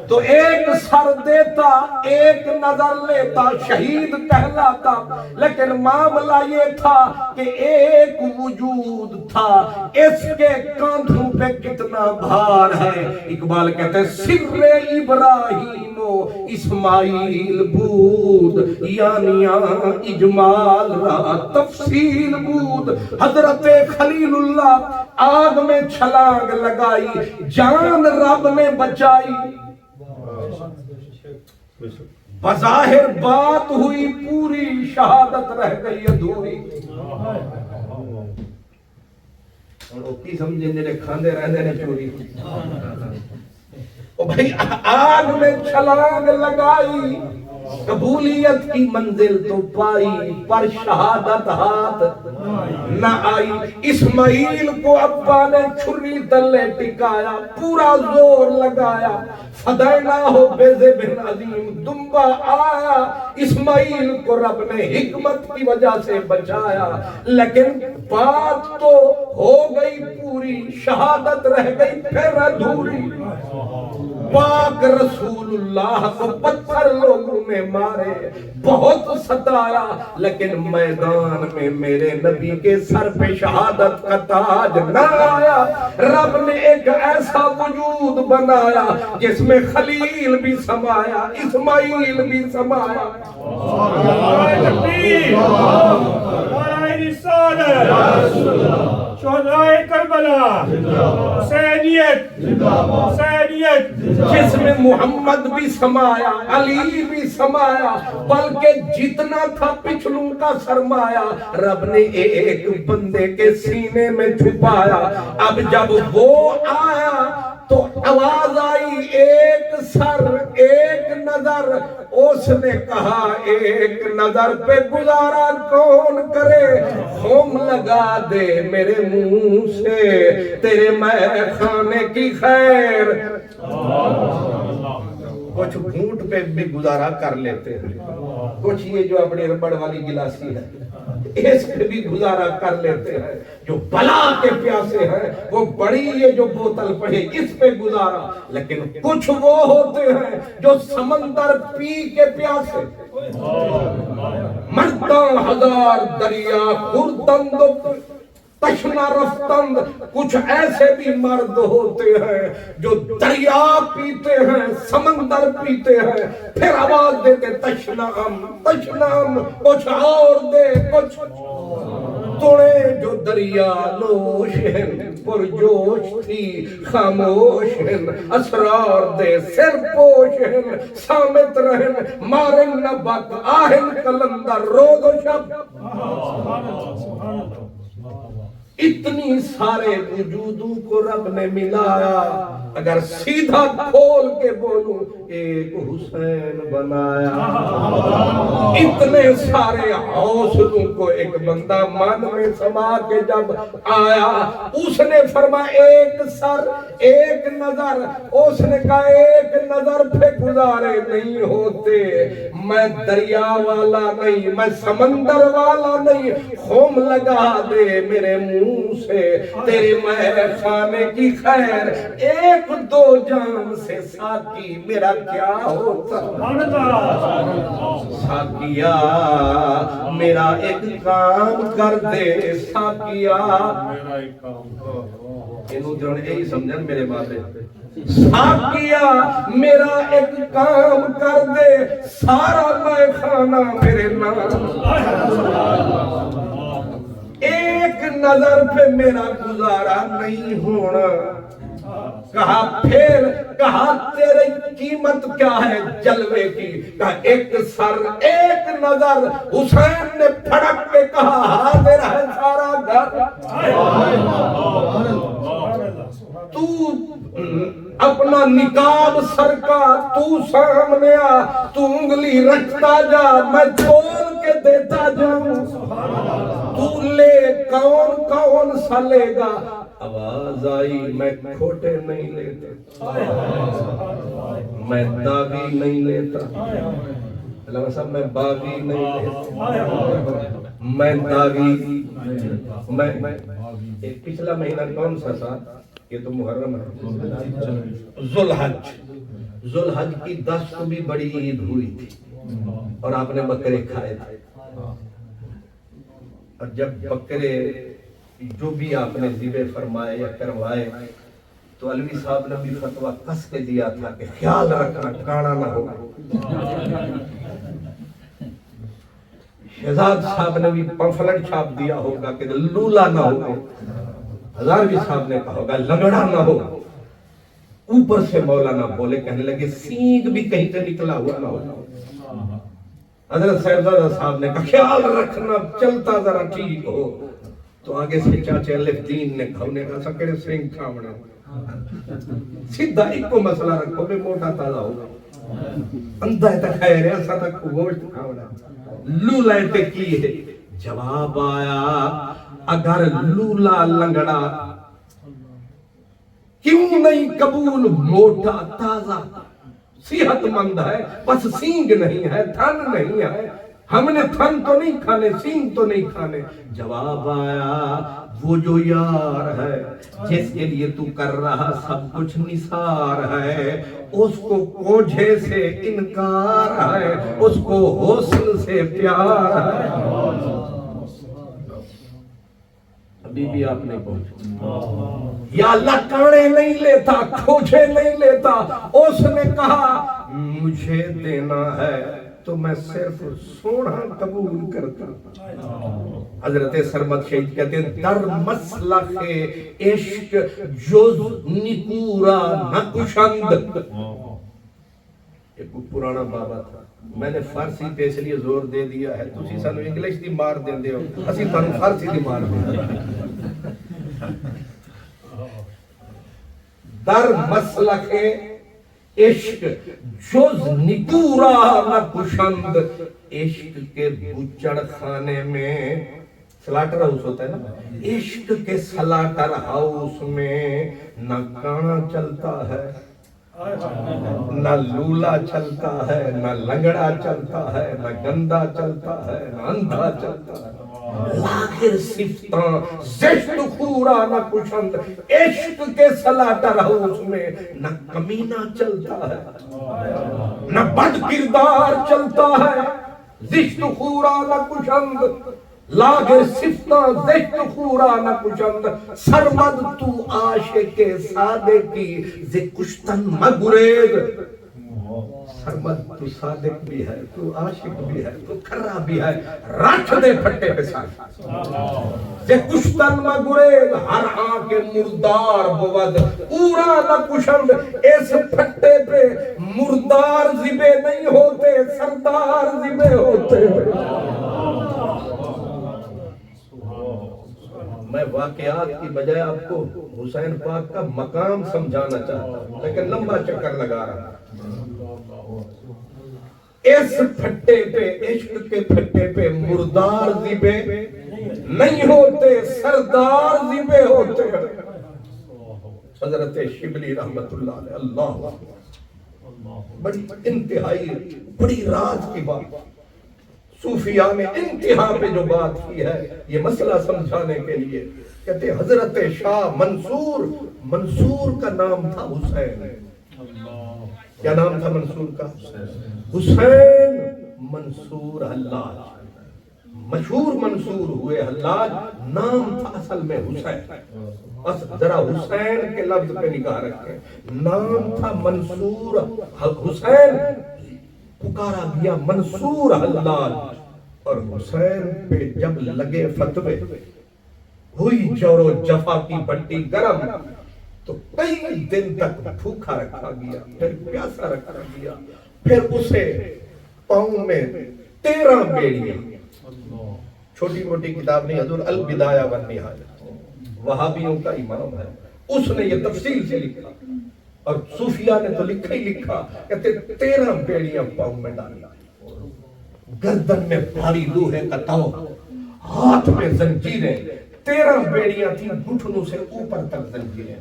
تو ایک سر دیتا ایک نظر لیتا شہید کہلاتا لیکن معاملہ یہ تھا کہ ایک وجود تھا اس کے کاندھوں پہ کتنا بھار ہے اقبال کہتے ہیں سر ابراہیم و اسماعیل بود یعنی اجمال را تفصیل بود حضرت خلیل اللہ آگ میں چھلانگ لگائی جان رب نے بچائی بظاہر بات ہوئی پوری شہادت رہ گئی ادھوری اور کی سمجھے میرے کھاندے رہنے نے چوری او بھائی آگ میں چھلانگ لگائی قبولیت کی منزل تو پائی پر شہادت ہاتھ نہ آئی اسماعیل کو ابا نے چھری تلے ٹکایا پورا زور لگایا فدینا ہو بیزے بن عظیم دمبا آیا اسماعیل کو رب نے حکمت کی وجہ سے بچایا لیکن بات تو ہو گئی پوری شہادت رہ گئی پھر ادھوری پاک رسول اللہ کو پتھر لوگوں نے مارے بہت ستایا لیکن میدان میں میرے نبی کے سر پہ شہادت کا تاج نہ آیا رب نے ایک ایسا وجود بنایا جس میں خلیل بھی سمایا اسماعیل بھی سمایا شہدائے کربلا حسینیت جس میں محمد بھی سمایا علی بھی سمایا بلکہ جتنا تھا پچھلوں کا سرمایا رب نے ایک بندے کے سینے میں چھپایا اب جب وہ آیا تو آواز آئی ایک سر ایک نظر اس نے کہا ایک نظر پہ گزارا کون کرے خم لگا دے میرے منہ سے تیرے میں خانے کی خیر کچھ گھونٹ پہ بھی گزارا کر لیتے ہیں کچھ یہ جو اپنی ربڑ والی گلاسی ہے اس پہ بھی گزارا کر لیتے ہیں جو بلا کے پیاسے ہیں وہ بڑی یہ جو بوتل پڑے اس پہ گزارا لیکن کچھ وہ ہوتے ہیں جو سمندر پی کے پیاسے مردان ہزار دریا خردند تشنا رفتند کچھ ایسے بھی مرد ہوتے ہیں جو دریا پیتے ہیں سمندر پیتے ہیں پھر آواز دیتے تشنام کچھ اور دے کچھ توڑے جو دریا نوش ہیں پرجوش تھی خاموش ہیں اسرار دے سر پوش ہیں سامت رہن مارن نبک آہن کلندر روز و شب اتنی سارے وجودوں کو رب نے ملایا اگر سیدھا کھول کے بولوں ایک حسین بنایا اتنے سارے حوصلوں کو ایک بندہ من میں سما کے جب آیا اس نے فرمایا ایک سر ایک نظر اس نے کہا ایک نظر پہ گزارے نہیں ہوتے میں دریا والا نہیں میں سمندر والا نہیں خم لگا دے میرے منہ سے تیرے مہر خانے کی خیر ایک دو جان سے ساقی میرا کیا ہوتا ساقیا میرا ایک کام کر دے ساقیا انہوں جانے یہی سمجھن میرے باتیں ساقیا میرا ایک کام کر دے سارا میں خانہ میرے نام ایک نظر پہ میرا گزارا نہیں ہونا کہا پھر کہا تیری قیمت کیا ہے جلوے کی کہا ایک سر ایک نظر حسین نے پھڑک کے کہا حاضر ہے سارا گھر تو اپنا نقاب سر کا تو سامنے آ تو انگلی رکھتا جا میں چھوڑ کے دیتا جاؤں تو لے کون کون سا لے گا آواز آئی میں کھوٹے نہیں لیتا میں داغی نہیں لیتا علامہ صاحب میں باغی نہیں لیتا میں داغی میں ایک پچھلا مہینہ کون سا تھا یہ تو محرم ہے ذوالحج کی 10 کو بھی بڑی عید ہوئی تھی اور آپ نے بکرے کھائے تھے اور جب بکرے جو بھی آپ نے ذبح فرمائے یا کروائے تو علوی صاحب نے بھی فتویٰ کس کے دیا تھا کہ خیال رکھنا کانا نہ ہو شہزاد صاحب نے بھی پمفلٹ چھاپ دیا ہوگا کہ لولا نہ ہو ہزاروی صاحب نے کہا ہوگا لنگڑا نہ ہو اوپر سے مولانا بولے کہنے لگے سینگ بھی کہیں سے نکلا ہوا نہ ہو حضرت صاحبزادہ صاحب نے کہا خیال رکھنا چلتا ذرا ٹھیک ہو تو آگے سے چاچے الف دین نے کہا انہیں کہا سکڑے سینگ کھاونا سیدھا ایک کو مسئلہ رکھو بے موٹا تازہ ہوگا اندھا تک خیر ہے ایسا تک گوشت کھاونا لولا تے کی ہے جواب آیا اگر لولا لنگڑا کیوں نہیں قبول موٹا تازہ صحت مند ہے بس سینگ نہیں ہے تھن نہیں ہے ہم نے تھن تو نہیں کھانے سینگ تو نہیں کھانے جواب آیا وہ جو یار ہے جس کے لیے تو کر رہا سب کچھ نثار ہے اس کو کوجھے سے انکار ہے اس کو حسن سے پیار ہے ابھی بھی آپ نہیں پہنچے یا اللہ کانے نہیں لیتا کھوجے نہیں لیتا اس نے کہا مجھے دینا ہے تو میں صرف سونا قبول کرتا حضرت سرمد شہید کہتے ہیں در مسلخ عشق جز نکورا نکشند ایک پرانا بابا تھا میں نے فارسی پہ اس لیے زور دے دیا ہے تسی سانو انگلش دی مار دیں دے ہو اسی تانو فارسی دی مار دیں در مسلخ عشق جز نکورا نہ کشند عشق کے بچڑ خانے میں سلاٹر ہاؤس ہوتا ہے نا عشق کے سلاٹر ہاؤس میں نہ کانا چلتا ہے نہ لولا چلتا ہے نہ لنگڑا چلتا ہے نہ گندا چلتا ہے نہ اندھا چلتا ہے لاغر صفتاں زشت خورا نہ کشند عشق کے سلاٹر ہاؤس میں نہ کمینہ چلتا ہے نہ بد کردار چلتا ہے زشت خورا نہ کشند لاغر صفتاں زشت خورا نہ کشند سرمد تو عاشق سادے کی ز کشتن مگریز سرمد تو صادق بھی ہے، تو عاشق بھی ہے، تو کھرا بھی ہے، رکھ دے پھٹے پہ ساتھ سے کشتن میں گریز ہر آنکھ مردار بود پورا نہ کشند اس پھٹے پہ مردار زبے نہیں ہوتے سردار زبے ہوتے۔ میں واقعات کی بجائے آپ کو حسین پاک کا مقام سمجھانا چاہتا ہوں لیکن لمبا چکر لگا رہا۔ اس پھٹے پہ عشق کے پھٹے پہ مردار زبے نہیں ہوتے سردار زبے ہوتے۔ حضرت شبلی رحمت اللہ علیہ، اللہ بڑی انتہائی بڑی راز کی بات، صوفیاء نے انتہا پہ جو بات کی ہے یہ مسئلہ سمجھانے کے لیے کہتے حضرت شاہ منصور، منصور کا نام تھا حسین۔ کیا نام تھا منصور کا؟ حسین منصور حلاج، مشہور منصور ہوئے حلاج، نام تھا اصل میں حسین۔ بس ذرا حسین کے لفظ پہ نگاہ رکھیں، نام تھا منصور حسین، پکارا گیا منصور حلاج۔ اور حسین پہ جب لگے فتوے، ہوئی جور و جفا کی بٹی گرم، تو کئی دن تک بھوکا رکھا گیا، پھر پیاسا رکھا گیا، پھر اسے پاؤں میں 13 بیڑیاں، چھوٹی موٹی کتاب نہیں، حضور البدایہ والنہایہ وہابیوں کا امام ہے، اس نے یہ تفصیل سے لکھا، اور صوفیاء نے تو لکھا ہی لکھا، کہتے 13 بیڑیاں پاؤں میں ڈالی، گردن میں بھاری لوہے کا تاؤ، ہاتھ میں زنجیریں، 13 بیڑیاں تھیں، گھٹنوں سے اوپر تک زنجیریں۔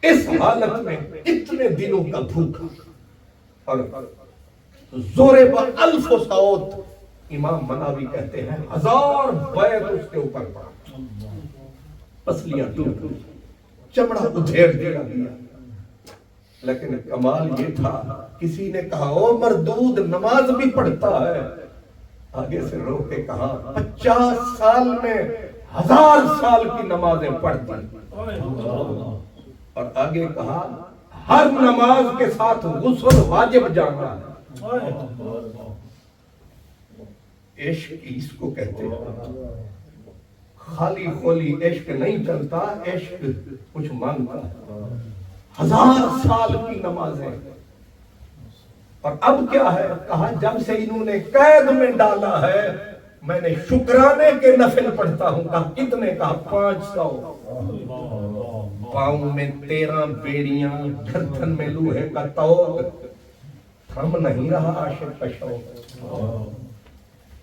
اس حالت میں اتنے دنوں کا بھوکا، اور زور با الف و سعود، امام مناوی کہتے ہیں 1000 بیت اس کے اوپر پڑا، پسلیاں ٹوٹ، چمڑا ادھیڑ دیا گیا۔ لیکن کمال یہ تھا، کسی نے کہا او مردود نماز بھی پڑھتا ہے، آگے سے رو کے کہا 50 سال میں 1000 سال کی نمازیں پڑھتی، اور آگے کہا ہر نماز کے ساتھ غسل واجب جانا ہے۔ عشق اس کو کہتے ہیں، خالی خولی عشق نہیں چلتا، عشق کچھ مانگتا ہے۔ 1000 سال کی نمازیں، اور اب کیا ہے؟ کہا جب سے انہوں نے قید میں ڈالا ہے میں نے شکرانے کے نفل پڑھتا ہوں۔ کہا کتنے؟ کہا 500۔ پاؤں میں 13 بیڑیاں، گردن میں لوہے کا طوق، تھم نہیں رہا عاشق کا شوق۔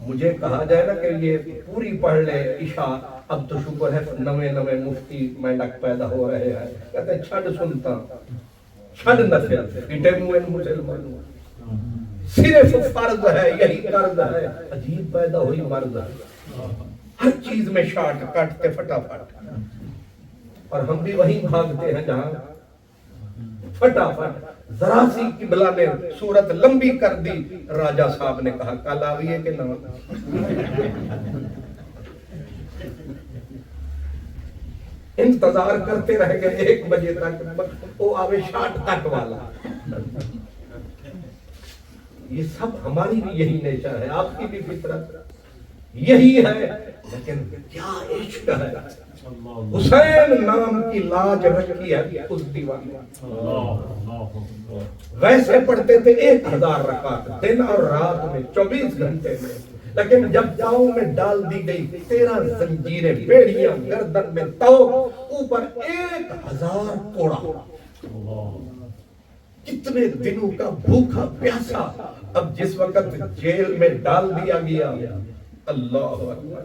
مجھے کہا جائے نا کہ یہ پوری پڑھ لے عشاء، اب تو شکر ہے نوے مفتی مینڈک پیدا ہو رہے ہیں، کہتے چھڑ سنتا، چھڑ نفل، اٹے موین مسلمان، صرف فرض ہے یہی قرض ہے، عجیب پیدا ہوئی مرض ہے، ہر چیز میں شارٹ کٹ کے فٹافٹ، اور ہم بھی وہیں بھاگتے ہیں جہاں فٹافٹ۔ ذرا سی قبلہ نے صورت لمبی کر دی، راجہ صاحب نے کہا کل آئیے کہ نہ، انتظار کرتے رہ گئے 1 بجے تک، وہ آوے شارٹ کٹ والا۔ یہ سب ہماری بھی یہی نیچر ہے، آپ کی بھی فطرت یہی ہے، لیکن کیا عشق ہے۔ حسین نام کی لاج رکھی ہے اس دیوانے، ویسے پڑھتے تھے 1000 رکعت دن اور رات میں 24 گھنٹے میں، لیکن جب پاؤں میں ڈال دی گئی 13 زنجیریں، بیڑیاں، گردن میں طوق، اوپر 1000 کوڑا، کتنے دنوں کا بھوکا پیاسا۔ اب جس وقت جیل میں ڈال دیا گیا، اللہ اکبر،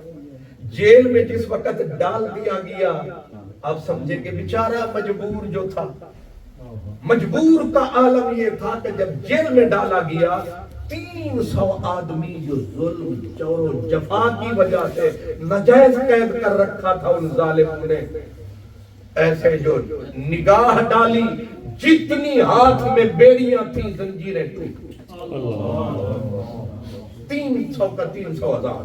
جیل میں جس وقت ڈال دیا گیا، آپ سمجھیں کہ بیچارہ مجبور جو تھا، مجبور کا عالم یہ تھا کہ جب جیل میں ڈالا گیا 300 آدمی جو ظلم جور و جفا کی وجہ سے ناجائز قید کر رکھا تھا ان ظالموں نے، ایسے جو نگاہ ڈالی، جتنی ہاتھ میں بیڑیاں تھیں زنجیریں ٹوٹ، 300 کا 300 ہزار،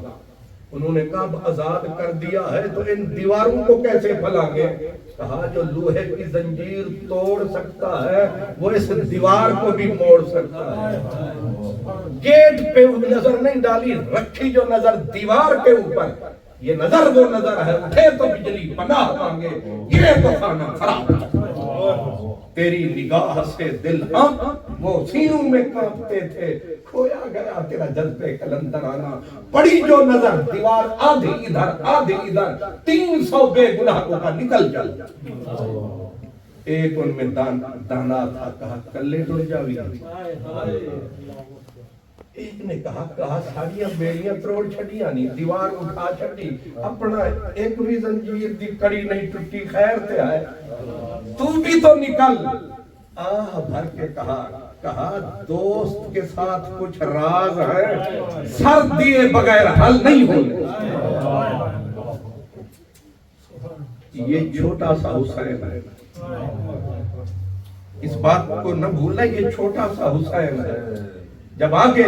انہوں نے کہا اب آزاد کر دیا ہے تو ان دیواروں کو کیسے پھلائیں گے؟ کہا جو لوہے کی زنجیر توڑ سکتا ہے وہ اس دیوار کو بھی موڑ سکتا ہے۔ گیٹ پہ نظر نہیں ڈالی، رکھی جو نظر دیوار کے اوپر، یہ نظر وہ نظر ہے، اٹھے تو بجلی پناہ مانگے، گرے تو کھانا خراب۔ تیری نگاہ سے دل ہم وہ سینوں میں کانپتے تھے، کھویا گیا تیرا جذبے کلندر آنا۔ پڑی جو نظر دیوار آدھی ادھر آدھی ادھر، 300 بے گناہوں کا نکل چل۔ ایک ان میں دانا تھا، کہا کلے ٹر جاوی۔ ایک نے کہا ساڑیاں بیڑیاں تروڑ چھڑیاں نہیں، دیوار اٹھا چھڑی، اپنا ایک بھی زنجیر دی کڑی نہیں ٹوٹی، خیر تے آئے تو بھی تو نکل۔ آہ بھر کے کہا دوست کے ساتھ کچھ راز ہے، سر دیے بغیر حل نہیں ہونے۔ یہ چھوٹا سا حسین ہے، اس بات کو نہ بھولنا، یہ چھوٹا سا حسین ہے۔ جب آگے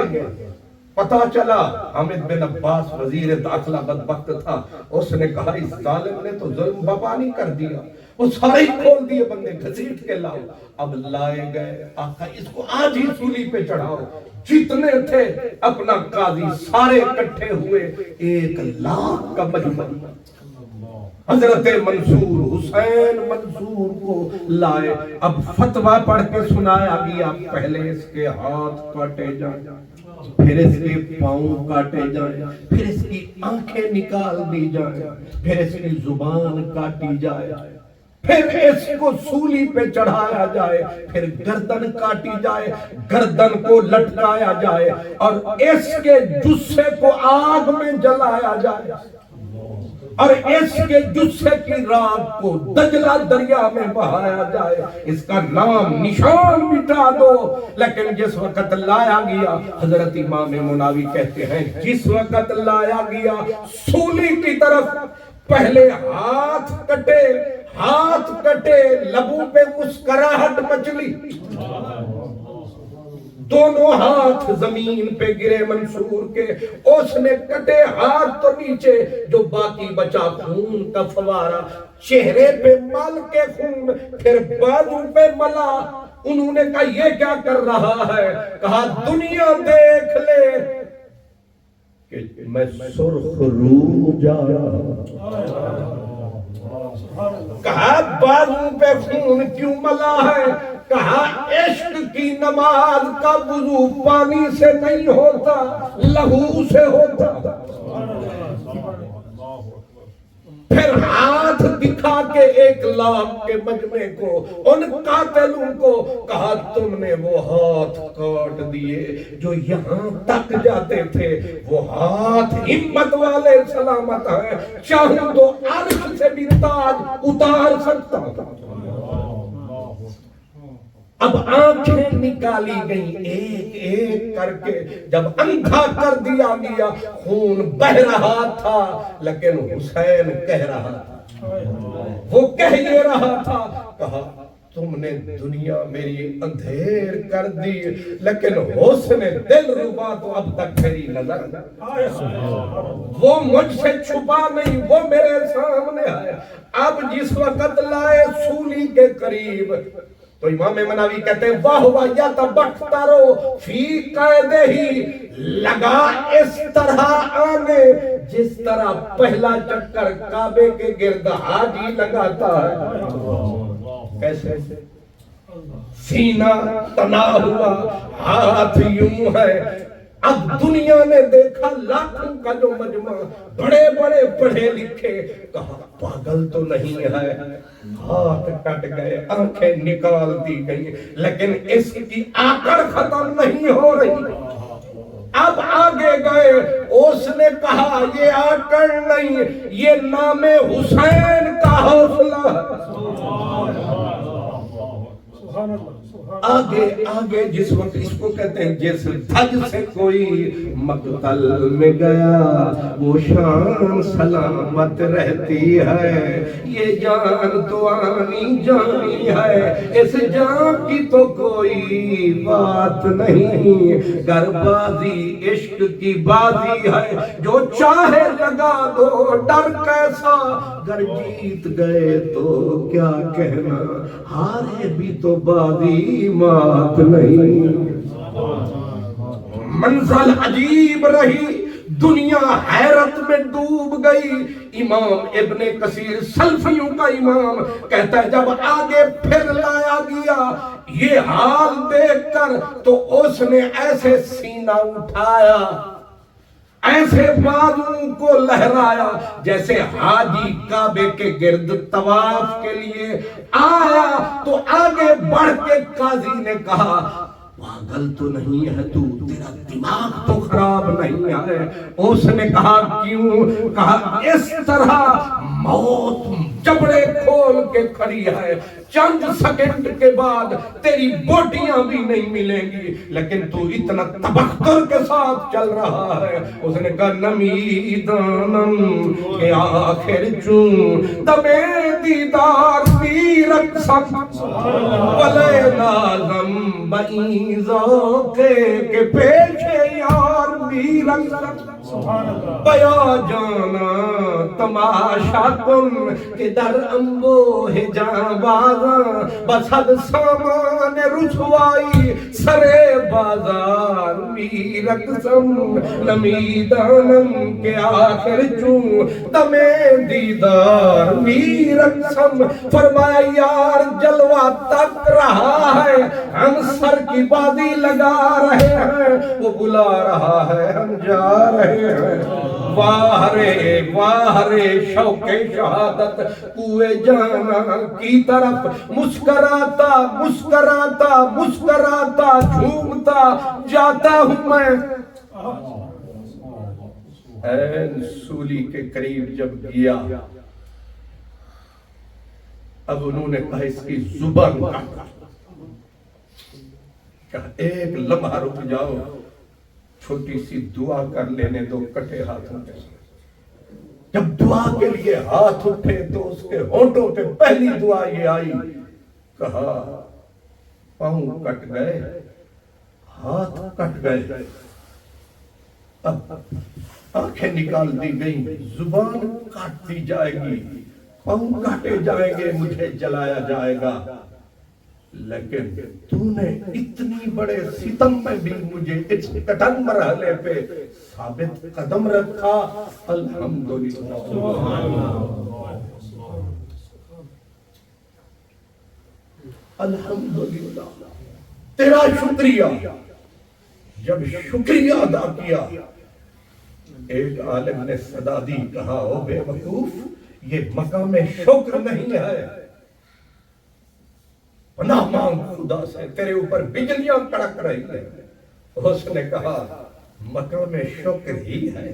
پتا چلا حامد بن عباس وزیر داخلہ بدبخت تھا، اس نے کہا اس ظالم نے تو ظلم بپانی کر دیا، وہ سارے ہی کھول دیے بندے، گھسیٹ کے لاؤ۔ اب لائے گئے، آقا اس کو آج ہی سولی پہ چڑھاؤ۔ جتنے تھے اپنا قاضی سارے اکٹھے ہوئے، 1,00,000 کا مجمع۔ حضرت منصور حسین منصور کو لائے، اب فتویٰ پڑھ کے سنایا گیا، پہلے اس کے ہاتھ کاٹے جائیں، پھر اس کے پاؤں کاٹے جائیں، پھر اس کی آنکھیں نکال دی جائیں، پھر اس کی زبان کاٹی جائے، پھر اس کو سولی پہ چڑھایا جائے، پھر گردن کاٹی جائے، گردن کو لٹکایا جائے، اور اس کے جثے کو آگ میں جلایا جائے، اور اس کے جثے کی راک کو دجلہ دریا میں بہایا جائے، اس کا نام نشان مٹا دو۔ لیکن جس وقت لایا گیا، حضرت امام مناوی کہتے ہیں جس وقت لایا گیا سولی کی طرف، پہلے ہاتھ کٹے، لبوں پہ مسکراہٹ مچلی، دونوں ہاتھ زمین پہ گرے منصور کے، اس نے کٹے ہاتھ تو نیچے، جو باقی بچا خون کا فوارہ، چہرے پہ مل کے خون، پھر بازو پہ ملا۔ انہوں نے کہا یہ کیا کر رہا ہے؟ کہا دنیا دیکھ لے کہ میں سرخ رو جا رہا۔ کہا بازو پہ خون کیوں ملا ہے؟ کہا عشق کی نماز کا وضو پانی سے نہیں ہوتا، لہو سے ہوتا۔ پھر ہاتھ دکھا کے 1,00,000 کے مجمع کو، ان قاتلوں کو کہا تم نے وہ ہاتھ کاٹ دیے جو یہاں تک جاتے تھے، وہ ہاتھ ہمت والے سلامت ہیں، چاہوں تو عرش سے بھی تاج اتار سکتا ہوں۔ اب آنکھیں نکالی گئیں ایک ایک کر کے، جب اندھا کر دیا گیا، خون بہ رہا تھا لیکن حسین کہہ رہا تھا، وہ کہہ یہ رہا تھا، کہا تم نے دنیا میری اندھیر کر دی، لیکن حسن دل ربا تو اب تک میری نظر وہ مجھ سے چھپا نہیں، وہ میرے سامنے ہے۔ اب جس وقت لائے سولی کے قریب، تو امام مناوی کہتے ہیں واہ واہ یتبخترو فی قیدہ ہی، لگا اس طرح آنے جس طرح پہلا چکر کعبے کے گرد حاجی لگاتا ہے۔ کیسے؟ سینہ تنا ہوا، ہاتھ یوں ہے۔ اب دنیا نے دیکھا لاکھوں کا جو مجمع، بڑے بڑے پڑھے لکھے، کہا پاگل تو نہیں ہے، ہاتھ کٹ گئے، آنکھیں نکال دی گئی، لیکن اس کی آکڑ ختم نہیں ہو رہی۔ اب آگے گئے، اس نے کہا یہ آکڑ نہیں، یہ نام حسین کا حوصلہ ہے۔ آگے آگے جس وقت اس کو کہتے ہیں جس دھج سے کوئی مقتل میں گیا وہ شان سلامت رہتی ہے، یہ جان تو آنی جانی ہے، اس جان کی تو کوئی بات نہیں، گر بازی عشق کی بازی ہے، جو چاہے لگا دو ڈر کیسا، گر جیت گئے تو کیا کہنا، ہارے بھی تو بازی مات نہیں۔ منزل عجیب رہی، دنیا حیرت میں ڈوب گئی۔ امام ابن کثیر سلفیوں کا امام کہتا ہے جب آگے پھر لایا گیا یہ حال دیکھ کر تو اس نے ایسے سینہ اٹھایا، ایسے بازوں کو لہرایا جیسے حاجی کعبے کے گرد طواف کے لیے آیا، تو آگے بڑھ کے قاضی نے کہا پاگل تو نہیں ہے تو، تیرا دماغ تو خراب نہیں ہے؟ اس نے کہا کیوں؟ کہا اس طرح موت جبڑے کھول کے کھڑی ہے، چند سیکنڈ کے بعد تیری بوٹیاں بھی نہیں ملیں گی، لیکن تو اتنا تبختر کے ساتھ چل رہا ہے۔ اس نے کہا نمیدانم کے آخر چون دمے دیدار بھی رقصم ولے نازم بعیزوں کے پیش یار بھی رقصم بیا جانا تماشا کن کہ در انبوہ جاں بازاں بسد سامان رسوائی سرے بازار می رقصم نمیدانم کے آخر چون دمے دیدار می رقصم۔ فرمایا یار جلوہ تک رہا ہے، ہم سر کی بازی لگا رہے ہیں، وہ بلا رہا ہے ہم جا رہے ہیں۔ واہ رے شوق شہادت کوئے جانا کی طرف مسکراتا مسکراتا مسکراتا جھومتا جاتا ہوں میں۔ این سولی کے قریب جب گیا اب انہوں نے کہا اس کی زبان کہا ایک لمحہ رک جاؤ، چھوٹی سی دعا کر لینے دو کٹے ہاتھوں کے ساتھ۔ جب دعا کے لیے ہاتھ اٹھے تو اس کے ہونٹوں پہ پہلی دعا یہ آئی، کہا پاؤں کٹ گئے، ہاتھ کٹ گئے، اب آنکھیں نکال دی گئیں، زبان کاٹ دی جائے گی، پاؤں کاٹے جائیں گے، مجھے جلایا جائے گا، لیکن تو نے اتنی بڑے ستم میں بھی مجھے اس کٹن مرحلے پہ ثابت قدم رکھا، الحمدللہ الحمدللہ تیرا شکریہ۔ جب شکریہ ادا کیا ایک عالم نے صدا دی، کہا او بے وقوف یہ مقام شکر نہیں ہے، پناہ مانگ خدا سے، تیرے اوپر بجلیاں کڑک رہی ہیں۔ اس نے کہا مقام شکر ہی ہے،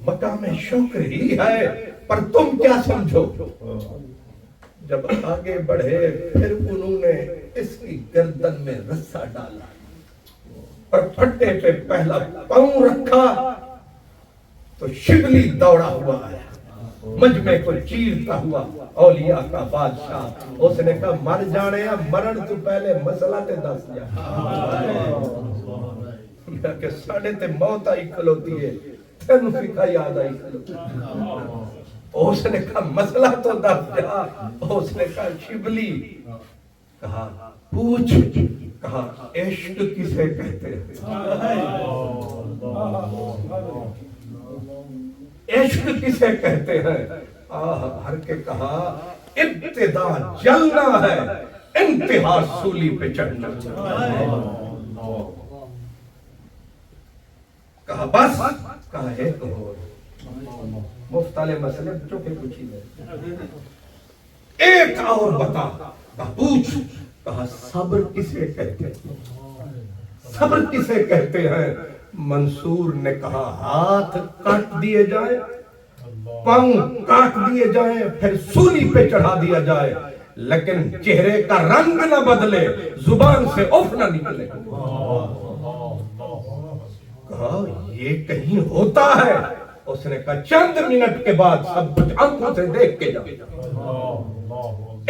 مقام شکر ہی ہے، پر تم کیا سمجھو؟ جب آگے بڑھے پھر انہوں نے اس کی گردن میں رسا ڈالا اور پھٹے پہ پہلا پاؤں رکھا تو شبلی دوڑا ہوا ہے، مجمع کو چیرتا ہوا، اولیاء کا بادشاہ۔ اس نے کہا مر جانے یا مرن تو پہلے مسئلہ تے دس جا۔ میں کہ ساڑھے تے موت آئی کھلوتی ہے، تینوں فکا یاد آئی کھلوتی ہے۔ اس نے کہا مسئلہ تو دس جا۔ اس نے کہا شبلی، کہا پوچھ، کہا عشق کسے کہتے ہیں؟ عشق کسے کہتے ہیں؟ بھر کے کہا ابتدا جلنا ہے، انتہا سولی پہ چڑھنا۔ کہا بس، کہا ایک اور مفتال مسئلے بچوں کے پوچھی دے، ایک اور بتا، کہا پوچھ، کہا صبر کسے کہتے ہیں؟ صبر کسے کہتے ہیں؟ منصور نے کہا ہاتھ کاٹ دیے جائیں، پاؤں کاٹ دیے جائیں، پھر سولی پہ چڑھا دیا جائے، لیکن چہرے کا رنگ نہ بدلے، زبان سے اف نہ نکلے۔ کہا یہ کہیں ہوتا ہے؟ اس نے کہا چند منٹ کے بعد سب کچھ آنکھوں سے دیکھ کے جا،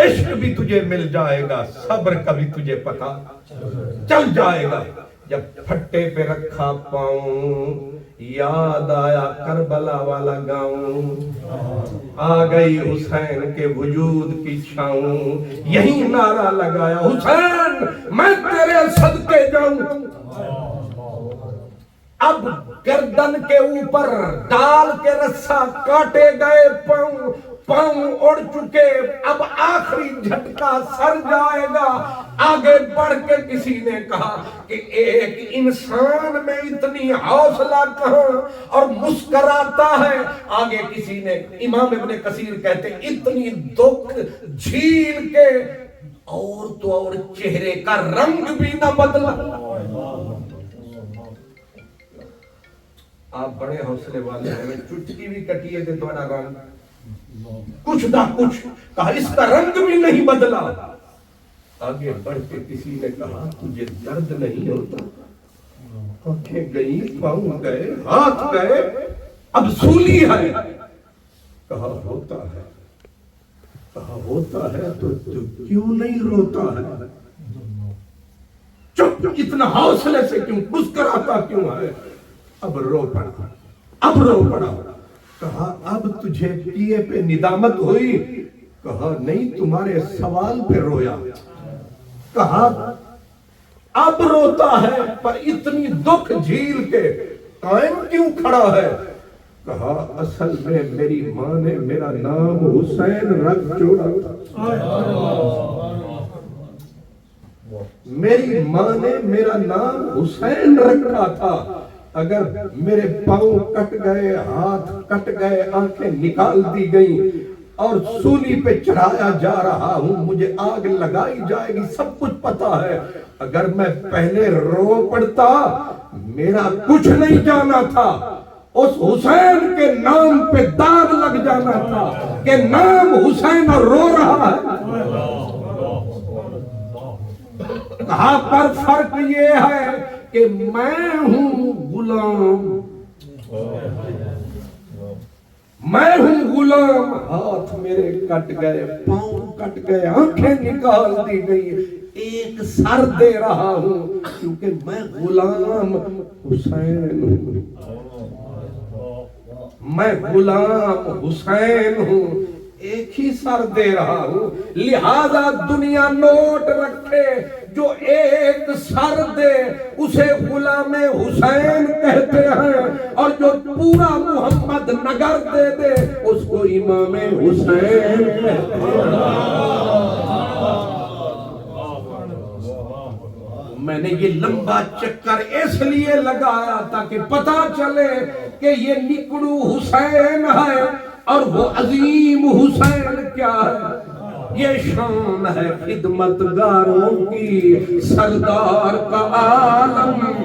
عشق بھی تجھے مل جائے گا، صبر کا بھی تجھے پتہ چل جائے گا۔ جب پھٹے پہ رکھا پاؤں یاد آیا کربلا والا گاؤں، آ گئی حسین کے وجود کی چھاؤں، یہی نعرہ لگایا حسین میں تیرے صدقے جاؤں۔ اب گردن کے اوپر ڈال کے رسا کاٹے گئے پاؤں، پاؤں اڑ چکے، اب آخری جھٹکا سر جائے گا۔ آگے بڑھ کے کسی نے کہا کہ ایک انسان میں اتنی حوصلہ کہاں اور مسکراتا ہے۔ آگے کسی نے، امام ابن کثیر کہتے اتنی دکھ جھیل کے اور تو اور چہرے کا رنگ بھی نہ بدلا۔ آپ بڑے حوصلے والے ہیں، میں چٹکی بھی کٹیے تھے تھوڑا رنگ کچھ نہ کچھ کہا، اس کا رنگ بھی نہیں بدلا۔ آگے بڑھ کے کسی نے کہا تجھے درد نہیں ہوتا؟ آنکھیں گئی، پاؤں گئے، ہاتھ گئے، اب سولی ہے۔ کہا ہوتا ہے۔ کہا ہوتا ہے تو کیوں نہیں روتا ہے؟ چپ، اتنا حوصلے سے کیوں، مسکراتا کیوں ہے؟ اب رو پڑا، اب رو پڑا۔ کہا اب تجھے کیے پہ ندامت ہوئی؟ کہا نہیں، تمہارے سوال پہ رویا۔ کہا اب روتا ہے پر اتنی دکھ جھیل کے قائم کیوں کھڑا ہے؟ کہا اصل میں میری ماں نے میرا نام حسین رکھ چھوڑا تھا، میری ماں نے میرا نام حسین رکھا تھا۔ اگر میرے پاؤں کٹ گئے، ہاتھ کٹ گئے، آنکھیں نکال دی گئی اور سولی پہ چڑھایا جا رہا ہوں، مجھے آگ لگائی جائے گی، سب کچھ پتا ہے۔ اگر میں پہلے رو پڑتا میرا کچھ نہیں جانا تھا، اس حسین کے نام پہ داغ لگ جانا تھا کہ نام حسین رو رہا ہے۔ کہا پر فرق یہ ہے کہ میں ہوں غلام، میں ہوں غلام، ہاتھ میرے کٹ گئے، پاؤں کٹ گئے، آنکھیں نکال دی گئی، ایک سر دے رہا ہوں کیونکہ میں غلام حسین ہوں، میں غلام حسین ہوں، ایک ہی سر دے رہا ہوں۔ لہذا دنیا نوٹ رکھے، جو ایک سر دے اسے غلام حسین کہتے ہیں، اور جو پورا محمد نگر دے دے اس کو امام حسین کہتے ہیں۔ میں نے یہ لمبا چکر اس لیے لگایا تاکہ پتا چلے کہ یہ نکڑو حسین ہے اور وہ عظیم حسین کیا ہے۔ یہ شان ہے خدمت گاروں کی، سردار کا عالم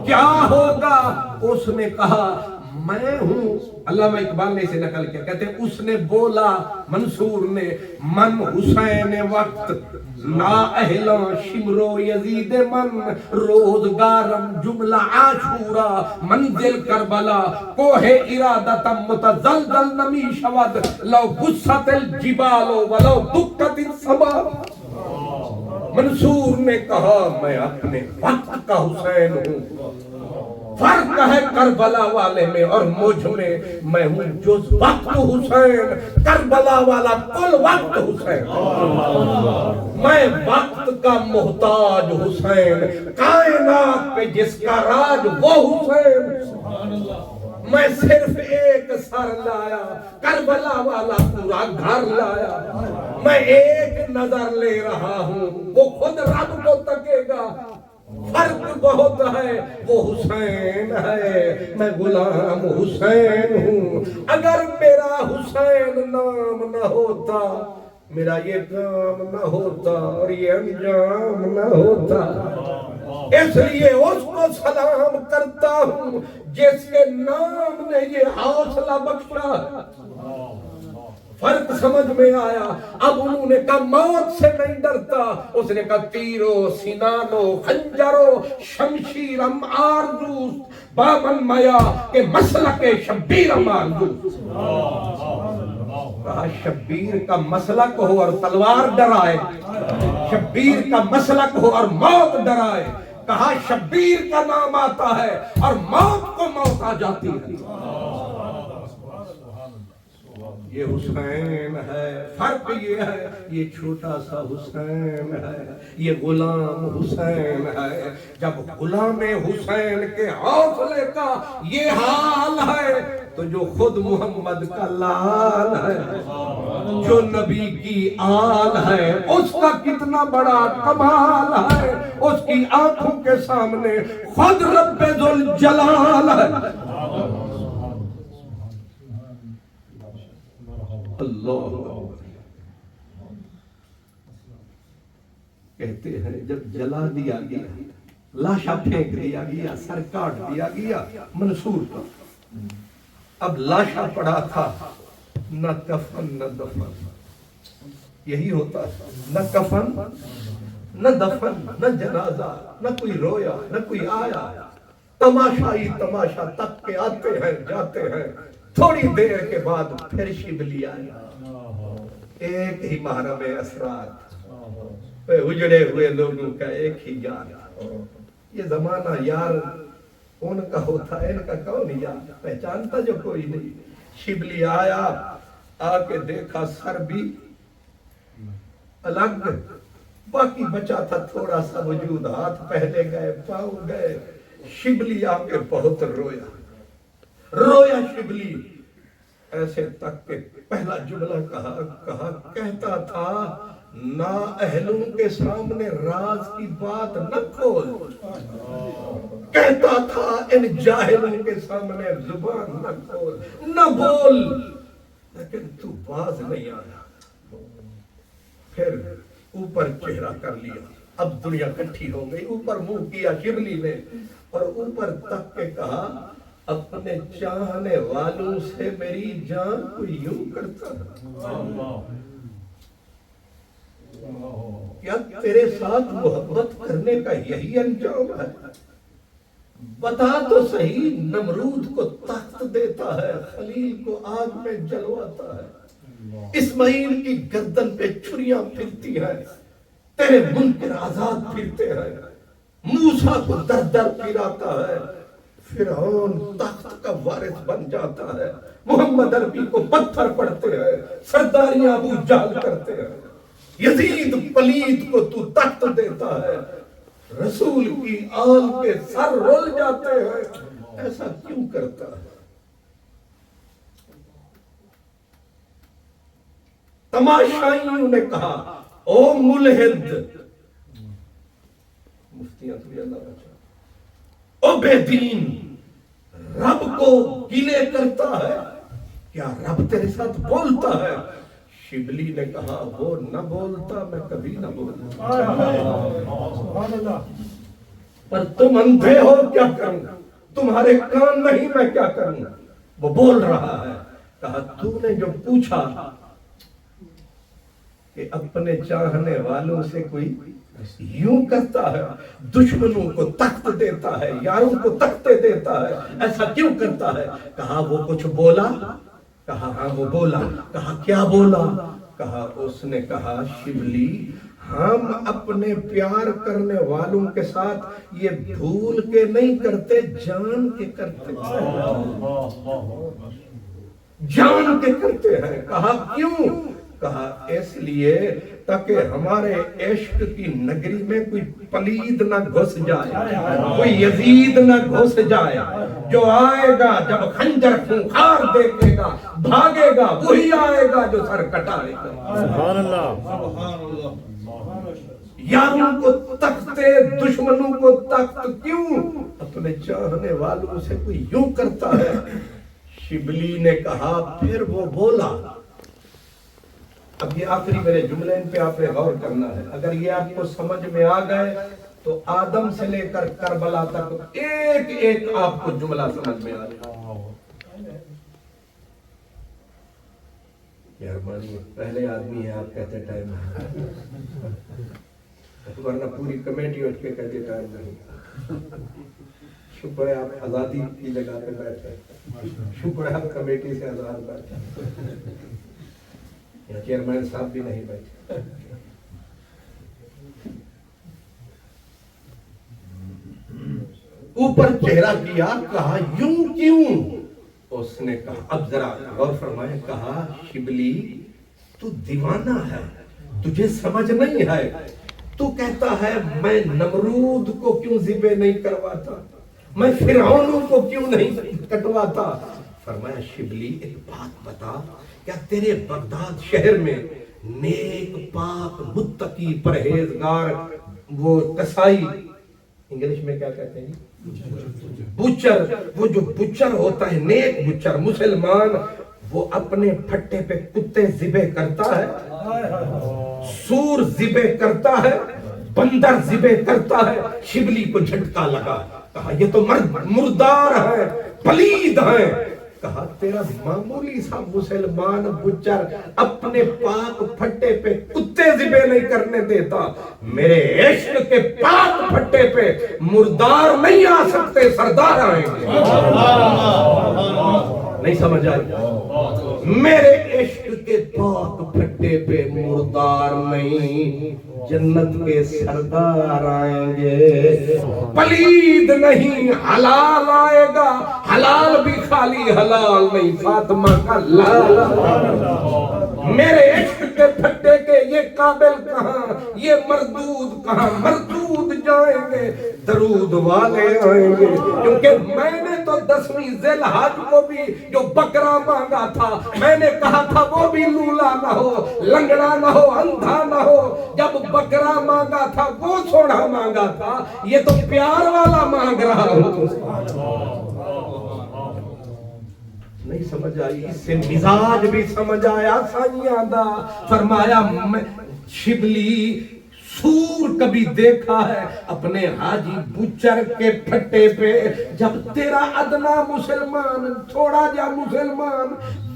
کیا ہوگا۔ اس نے کہا میں ہوں، علامہ اقبال نے اسے نقل کیا، کہتے ہیں اس نے بولا منصور نے، من حسین وقت نا اہلا شمرو یزید من، روزگارم جملہ عاشورا منزل کربلا، کوہ ارادتم متزلزل نمی شود، لو بست الجبال ولو دکت السما۔ منصور نے کہا میں اپنے وقت کا حسین ہوں، فرق ہے کربلا والے میں اور مجھ میں ہوں جز وقت حسین، کربلا والا کل وقت حسین، میں وقت کا محتاج حسین، کائنات پہ جس کا راج وہ حسین، میں صرف ایک سر لایا، کربلا والا پورا گھر لایا، میں ایک نظر لے رہا ہوں، وہ خود رب کو تکے گا، فرق بہت ہے، وہ حسین ہے، میں غلام حسین ہوں۔ اگر میرا حسین نام نہ ہوتا، میرا یہ کام نہ ہوتا اور یہ انجام نہ ہوتا، اس لیے اس کو سلام کرتا ہوں جس کے نام نے یہ حوصلہ بخشا۔ فرق سمجھ میں آیا. اب انہوں نے کہا موت سے نہیں ڈرتا. اس نے کہا تیرو سینانو خنجرو شمشیرم آرزوز بابن مایا کہ مسلک شبیر مارزوز. کہا شبیر کا مسلک ہو اور تلوار ڈرائے, شبیر کا مسلک ہو اور موت ڈرائے. کہا شبیر کا نام آتا ہے اور موت کو موت آ جاتی ہے. یہ حسین ہے, فرق یہ ہے, یہ چھوٹا سا حسین ہے, یہ غلام حسین ہے. جب غلام حسین کے حوصلے کا یہ حال ہے تو جو خود محمد کا لال ہے, جو نبی کی آل ہے, اس کا کتنا بڑا کمال ہے. اس کی آنکھوں کے سامنے خود رب ذوالجلال ہے. اللہ کہتے ہیں جب جلا دیا گیا, لاشا پھینک دیا گیا, سر کاٹ دیا گیا منصور کا, اب لاشا پڑا تھا, نہ کفن نہ دفن. یہی ہوتا ہے, نہ کفن نہ دفن نہ جنازہ, نہ کوئی رویا نہ کوئی آیا. تماشا ہی تماشا تک کے آتے ہیں جاتے ہیں. تھوڑی دیر کے بعد پھر شبلی آیا, ایک ہی محرم اسرار, اجڑے ہوئے لوگوں کا ایک ہی یار. یہ زمانہ یار ان کا ہوتا ہے, ان کا کون یار پہچانتا جو کوئی نہیں. شبلی آیا, آ کے دیکھا سر بھی الگ, باقی بچا تھا تھوڑا سا وجود, ہاتھ پہلے گئے پاؤں گئے. شبلی آ کے بہت رویا, رویا شبلی ایسے تک کہ پہلا جملہ کہا کہتا تھا نا اہلوں کے سامنے راز کی بات نہ کھول. کہتا تھا ان جاہلوں کے سامنے زبان نہ کھول, نہ بول. لیکن تو باز نہیں آیا. پھر اوپر چہرہ کر لیا, اب دنیا کٹھی ہو گئی. اوپر منہ کیا شبلی نے اور اوپر تک کے کہا اپنے چاہنے والوں سے میری جان کو یوں کرتا ہے. کیا تیرے ساتھ محبت کرنے کا یہی انجام ہے؟ بتا تو صحیح. نمرود کو تخت دیتا ہے, خلیل کو آگ میں جلواتا ہے, اسماعیل کی گردن پہ چھریاں پھرتی ہیں, تیرے منکر آزاد پھرتے ہیں, موسیٰ کو در در پھراتا ہے, فرعون تخت کا وارث بن جاتا ہے, محمد عربی کو پتھر پڑتے ہیں, سرداریاں ابو جہل کرتے ہیں, یزید پلید کو تو تخت دیتا ہے, رسول کی آل کے سر رول جاتے ہیں. ایسا کیوں کرتا ہے؟ تماشائیوں نے کہا او ملحد, مفتیاں تو اللہ بچا, او بے دین, رب کو گلے کرتا ہے کیا؟ رب تیرے ساتھ بولتا ہے. شبلی نے کہا وہ نہ بولتا میں کبھی نہ بولتا, پر تم اندھے ہو کیا کروں, تمہارے کان نہیں میں کیا کروں. وہ بول رہا ہے. کہا تو نے جو پوچھا کہ اپنے چاہنے والوں سے کوئی یوں کرتا ہے, دشمنوں کو تخت دیتا ہے, یاروں کو تختے دیتا ہے, ایسا کیوں کرتا ہے؟ کہا وہ کچھ بولا. کہا ہاں وہ بولا. کہا کیا بولا؟ کہا اس نے کہا شبلی ہم اپنے پیار کرنے والوں کے ساتھ یہ بھول کے نہیں کرتے, جان کے کرتے, جان کے کرتے ہیں. کہا کیوں؟ کہا اس لیے تاکہ ہمارے عشق کی نگری میں کوئی پلید نہ گھس جائے, کوئی یزید نہ گھس جائے. جو آئے گا جب خنجر خونخوار دیکھے گا بھاگے گا, وہی آئے گا جو سر کٹائے گا. سبحان اللہ. یاروں کو تختے, دشمنوں کو تخت کیوں؟ اپنے چاہنے والوں سے کوئی یوں کرتا ہے. شبلی نے کہا پھر وہ بولا. اب یہ آخری میرے جملے ان پہ آپ نے غور کرنا ہے. اگر یہ آپ کو سمجھ میں آ گئے تو آدم سے لے کر کربلا تک ایک ایک آپ کو جملہ سمجھ میں آ جائے. مہربانی پہلے آدمی ہے آپ کہتے ٹائم ہے، ورنہ پوری کمیٹی اٹھ کے کہتے ٹائم نہیں۔ شکر ہے آپ آزادی کی جگہ پہ بیٹھے، شکر ہے آپ کمیٹی سے آزاد بیٹھے، یا چیئرمین صاحب بھی نہیں بیٹھے۔ اوپر چہرہ کیا، کہا یوں کیوں؟ اس نے کہا، اب ذرا غور فرمائے، کہا شبلی تو دیوانہ ہے، تجھے سمجھ نہیں ہے، تو کہتا ہے میں نمرود کو کیوں ذبح نہیں کرواتا، میں فرعون کو کیوں نہیں کٹواتا۔ فرمایا شبلی ایک بات بتا، کیا تیرے بغداد شہر میں نیک پاک متقی پرہیزگار وہ کسائی، انگلش میں کیا کہتے ہیں بچر، وہ جو بچر ہوتا ہے نیک بچر مسلمان، وہ اپنے پھٹے پہ کتے ذبح کرتا ہے، سور ذبح کرتا ہے، بندر ذبح کرتا ہے؟ شبلی کو جھٹکا لگا، کہا یہ تو مردار ہے، پلید ہے۔ کہا تیرا معمولی سا مسلمان بچر اپنے پاک پھٹے پہ کتے ذبح نہیں کرنے دیتا، میرے عشق کے پاک پھٹے پہ مردار نہیں آ سکتے، سردار آئیں گے۔ نہیں سمجھ آئی؟ میرے عشق کے پاک پھٹے پہ مردار نہیں، جنت کے سردار آئیں گے۔ پلید نہیں، حلال آئے گا، حلال بھی خالی حلال نہیں، فاطمہ کا لال۔ میرے عشق کے پھٹے کے یہ قابل کہاں، یہ مردود کہاں، مردود جائیں گے، درود والے آئیں گے۔ کیونکہ میں نے تو 10ویں ذی الحج کو بھی جو بکرا مانگا تھا، میں نے کہا تھا وہ بھی لولا نہ ہو، لنگڑا نہ ہو، اندھا نہ ہو۔ جب بکرا مانگا تھا وہ سوڑا مانگا تھا، یہ تو پیار والا مانگ رہا ہوں۔ نہیں سمجھ آئی؟ اس سے مزاج بھی سمجھ آیا سائیاں دا۔ فرمایا شبلی سور کبھی دیکھا ہے اپنے حاجی بچر کے پھٹے پہ؟ جب تیرا ادنا مسلمان، تھوڑا جا مسلمان،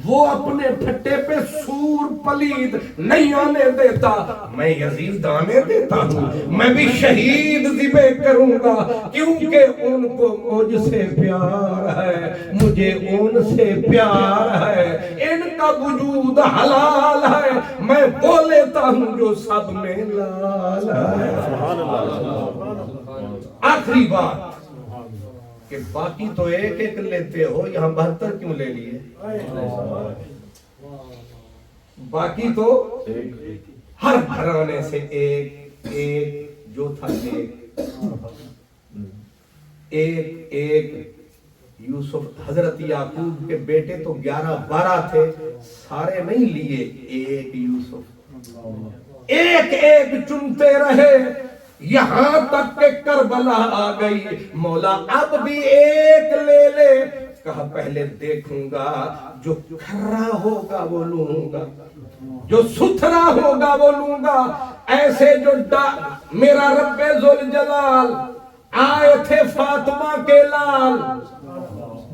وہ اپنے پھٹے پہ سور پلید نہیں آنے دیتا، میں یزید آنے دیتا ہوں، میں بھی شہید ذبح کروں گا، کیونکہ ان کو مجھ سے پیار ہے، مجھے ان سے پیار ہے، ان کا وجود حلال ہے، میں وہ لیتا ہوں جو سب میں لال ہے۔ آخری بات کہ باقی تو ایک ایک لیتے ہو، یہاں 72 کیوں لے لیے؟ باقی تو ہر گھرانے سے ایک ایک جو تھا ایک یوسف حضرت یعقوب کے بیٹے تو 11-12 تھے، سارے نہیں لیے، ایک یوسف ایک ایک چنتے رہے، یہاں تک کہ کربلا آ گئی۔ مولا اب بھی ایک لے لے، کہا پہلے دیکھوں گا، جو کھرا ہوگا وہ لوں گا، جو ستھرا ہوگا وہ لوں گا۔ ایسے جو میرا رب ذوالجلال آئے تھے فاطمہ کے لال،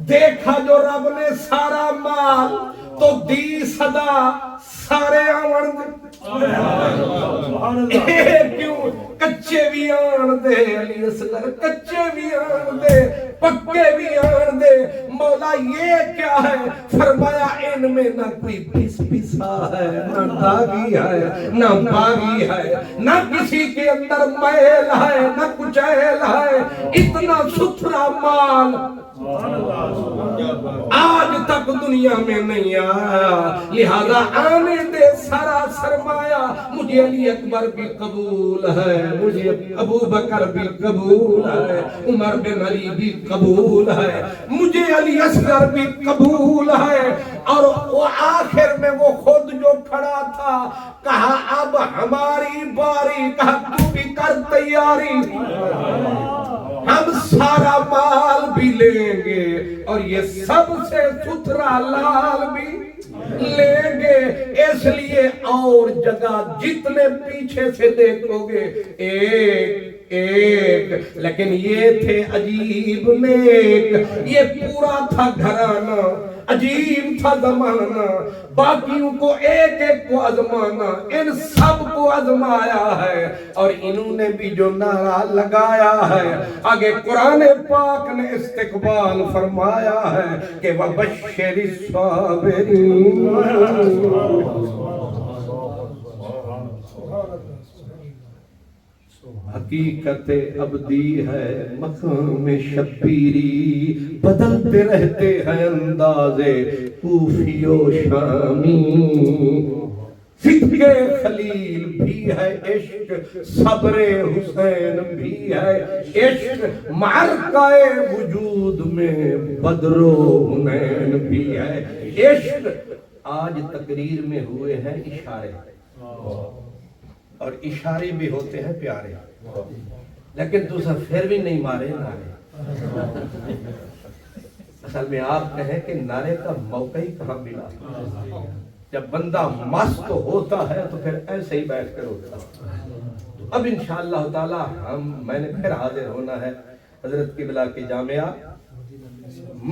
دیکھا جو رب نے سارا مال، تو دی صدا سارے آن کیوں کچے بھی آن دے، علی اصغر کچے بھی آن دے، پکے بھی آن دے۔ مولا یہ کیا ہے؟ فرمایا ان میں نہ کوئی پس پسا ہے، نہ داغی ہے، نہ باغی ہے، نہ کسی کے اندر میل ہے، نہ کچیل ہے، اتنا ستھرا مال آج تک دنیا میں نہیں آیا، لہذا آنے دے سارا سرمایہ۔ مجھے علی اکبر بھی قبول ہے، مجھے ابو بکر بھی قبول ہے، عمر بن علی بھی قبول ہے، مجھے علی اصغر بھی قبول ہے۔ اور وہ آخر میں وہ خود جو کھڑا تھا، کہا اب ہماری باری، کہا تو بھی کر تیاری، ہم سارا مال بھی لیں گے اور یہ سب سے ستھرا لال بھی لیں گے۔ اس لیے اور جگہ جتنے پیچھے سے دیکھو گے ایک ایک، لیکن یہ تھے عجیب نیک، یہ پورا تھا گھرانہ عجیب تھا زمانہ، باقیوں کو ایک ایک کو آزمانا، ان سب کو آزمایا ہے، اور انہوں نے بھی جو نعرہ لگایا ہے، آگے قرآن پاک نے استقبال فرمایا ہے کہ وَبَشِّرِ الصَّابِرِينَ۔ حقیقت ابدی ہے مقام شبیری، بدلتے رہتے ہیں اندازے کوفی و شامی، صدق خلیل بھی ہے عشق، صبر حسین بھی ہے عشق، معرکہ وجود میں بدر و حنین بھی ہے عشق۔ آج تقریر میں ہوئے ہیں اشارے، اور اشارے بھی ہوتے ہیں پیارے، لیکن دوسرا پھر بھی نہیں مارے نعرے۔ اصل میں آپ کہیں کہ نعرے کا موقع ہی کہاں ملا؟ جب بندہ مست ہوتا ہے تو پھر ایسے ہی بیٹھ کر ہوتا ہے۔ اب انشاءاللہ تعالی میں نے پھر حاضر ہونا ہے حضرت قبلہ کی جامعہ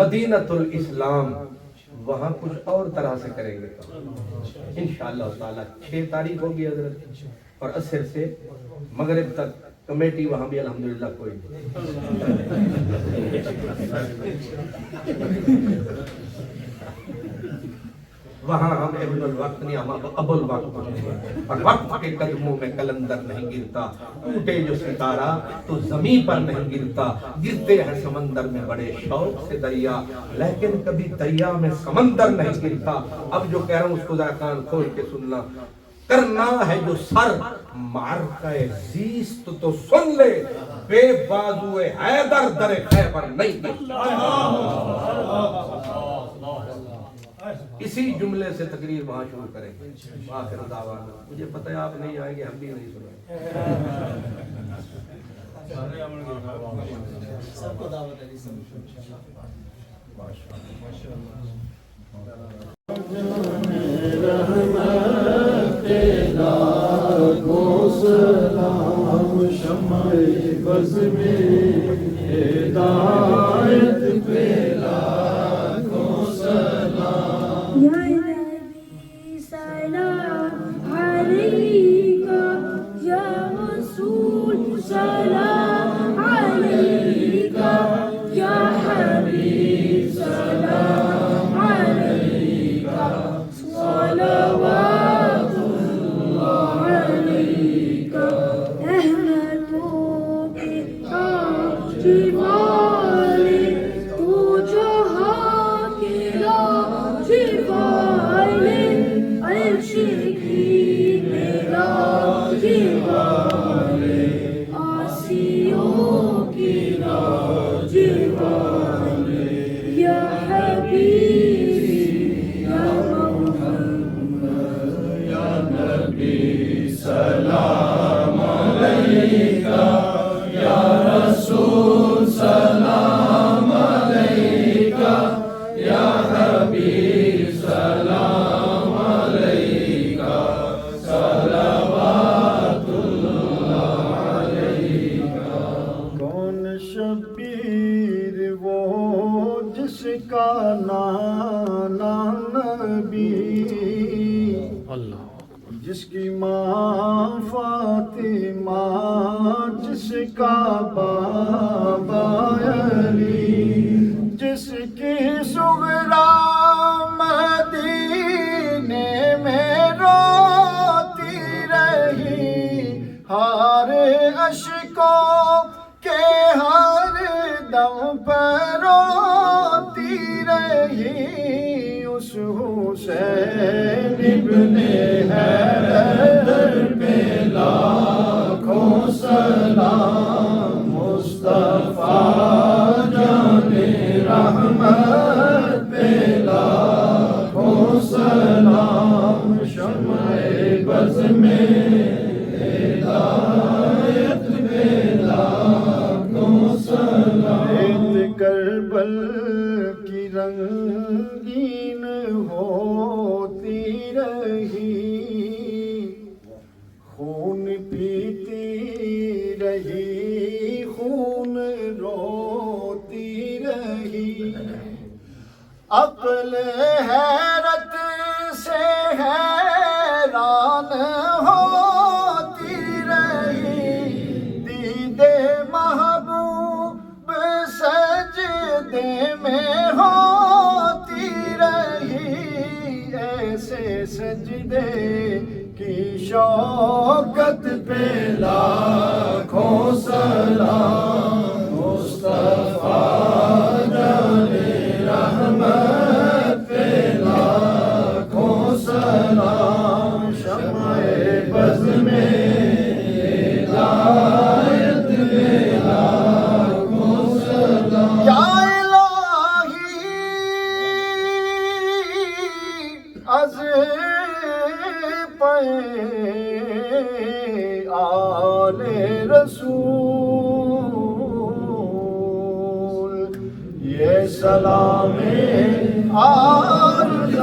مدینۃ الاسلام، وہاں کچھ اور طرح سے کریں گے انشاءاللہ تعالی۔ 6 تاریخ ہوگی حضرت، اور عصر سے مغرب تک کمیٹی وہاں بھی الحمدللہ کوئی وہاں ہم ابن الوقت نہیں، ہم ابو الوقت ہیں، اور وقت کے قدموں میں کلندر نہیں گرتا، ٹوٹے جو ستارہ تو زمین پر نہیں گرتا، گرتے ہیں سمندر میں بڑے شوق سے دریا، لیکن کبھی دریا میں سمندر نہیں گرتا۔ اب جو کہہ رہا ہوں اس کو ذرا کان کھول کے سننا، کرنا ہے جو سر معرکہ زیست تو سن لے، بے بازو حیدر در خیبر نہیں گرتا۔ اسی جملے سے تقریر وہاں شروع کریں گے۔ آخر دعوانا، مجھے پتہ ہے آپ نہیں آئیں گے، ہم بھی نہیں سنیں۔ سب کو دعوت ہے، سب سلام شمع بز میں ہدایت پہ لاکھوں سلام۔ یا نبی سلام علیکہ، یا رسول سلام علیکہ، یا حبیب سلام علیکہ، صلوات اللہ علیکہ، رحمتوں کے تاج والے، تو جہاں کے راج والے، عرش کی راج والے، آسیوں کی راج والے، یا حبیب یا محمد یا نبی سلام علیکہ، یا رسول سلام علیکہ، یا حبیب سلام علیکہ، صلوات اللہ علیکہ۔ کون شبیر وہ جس کا نانا نبی، جس کی ماں فاطمہ، جس کا بابا علی، جس کی صغرا مدینے میں روتی رہی، ہار اشکوں کے ہر دم پر روتی رہی، اس حسین ابن حیدر پہ لاکھوں سلام، مصطفیٰ جان رحمت پہ لاکھوں سلام، شمع بز میں ہدایت پہ لاکھوں سلام۔ کربل کی رنگین ہوتی رہی، خون پیتی رہی، خون روتی رہی، عقل حیرت سے حیران ہوتی رہی، دیدے محبوب سجدے میں ہوتی رہی، ایسے سجدے کی شوکت پہ لاکھوں سلام، مصطفیٰ جانے رحمت پہ لاکھوں سلام، شمع بز میں ہدایت میں لاکھوں سلام، یا الہی از پہ آل رسول یہ سلام عرض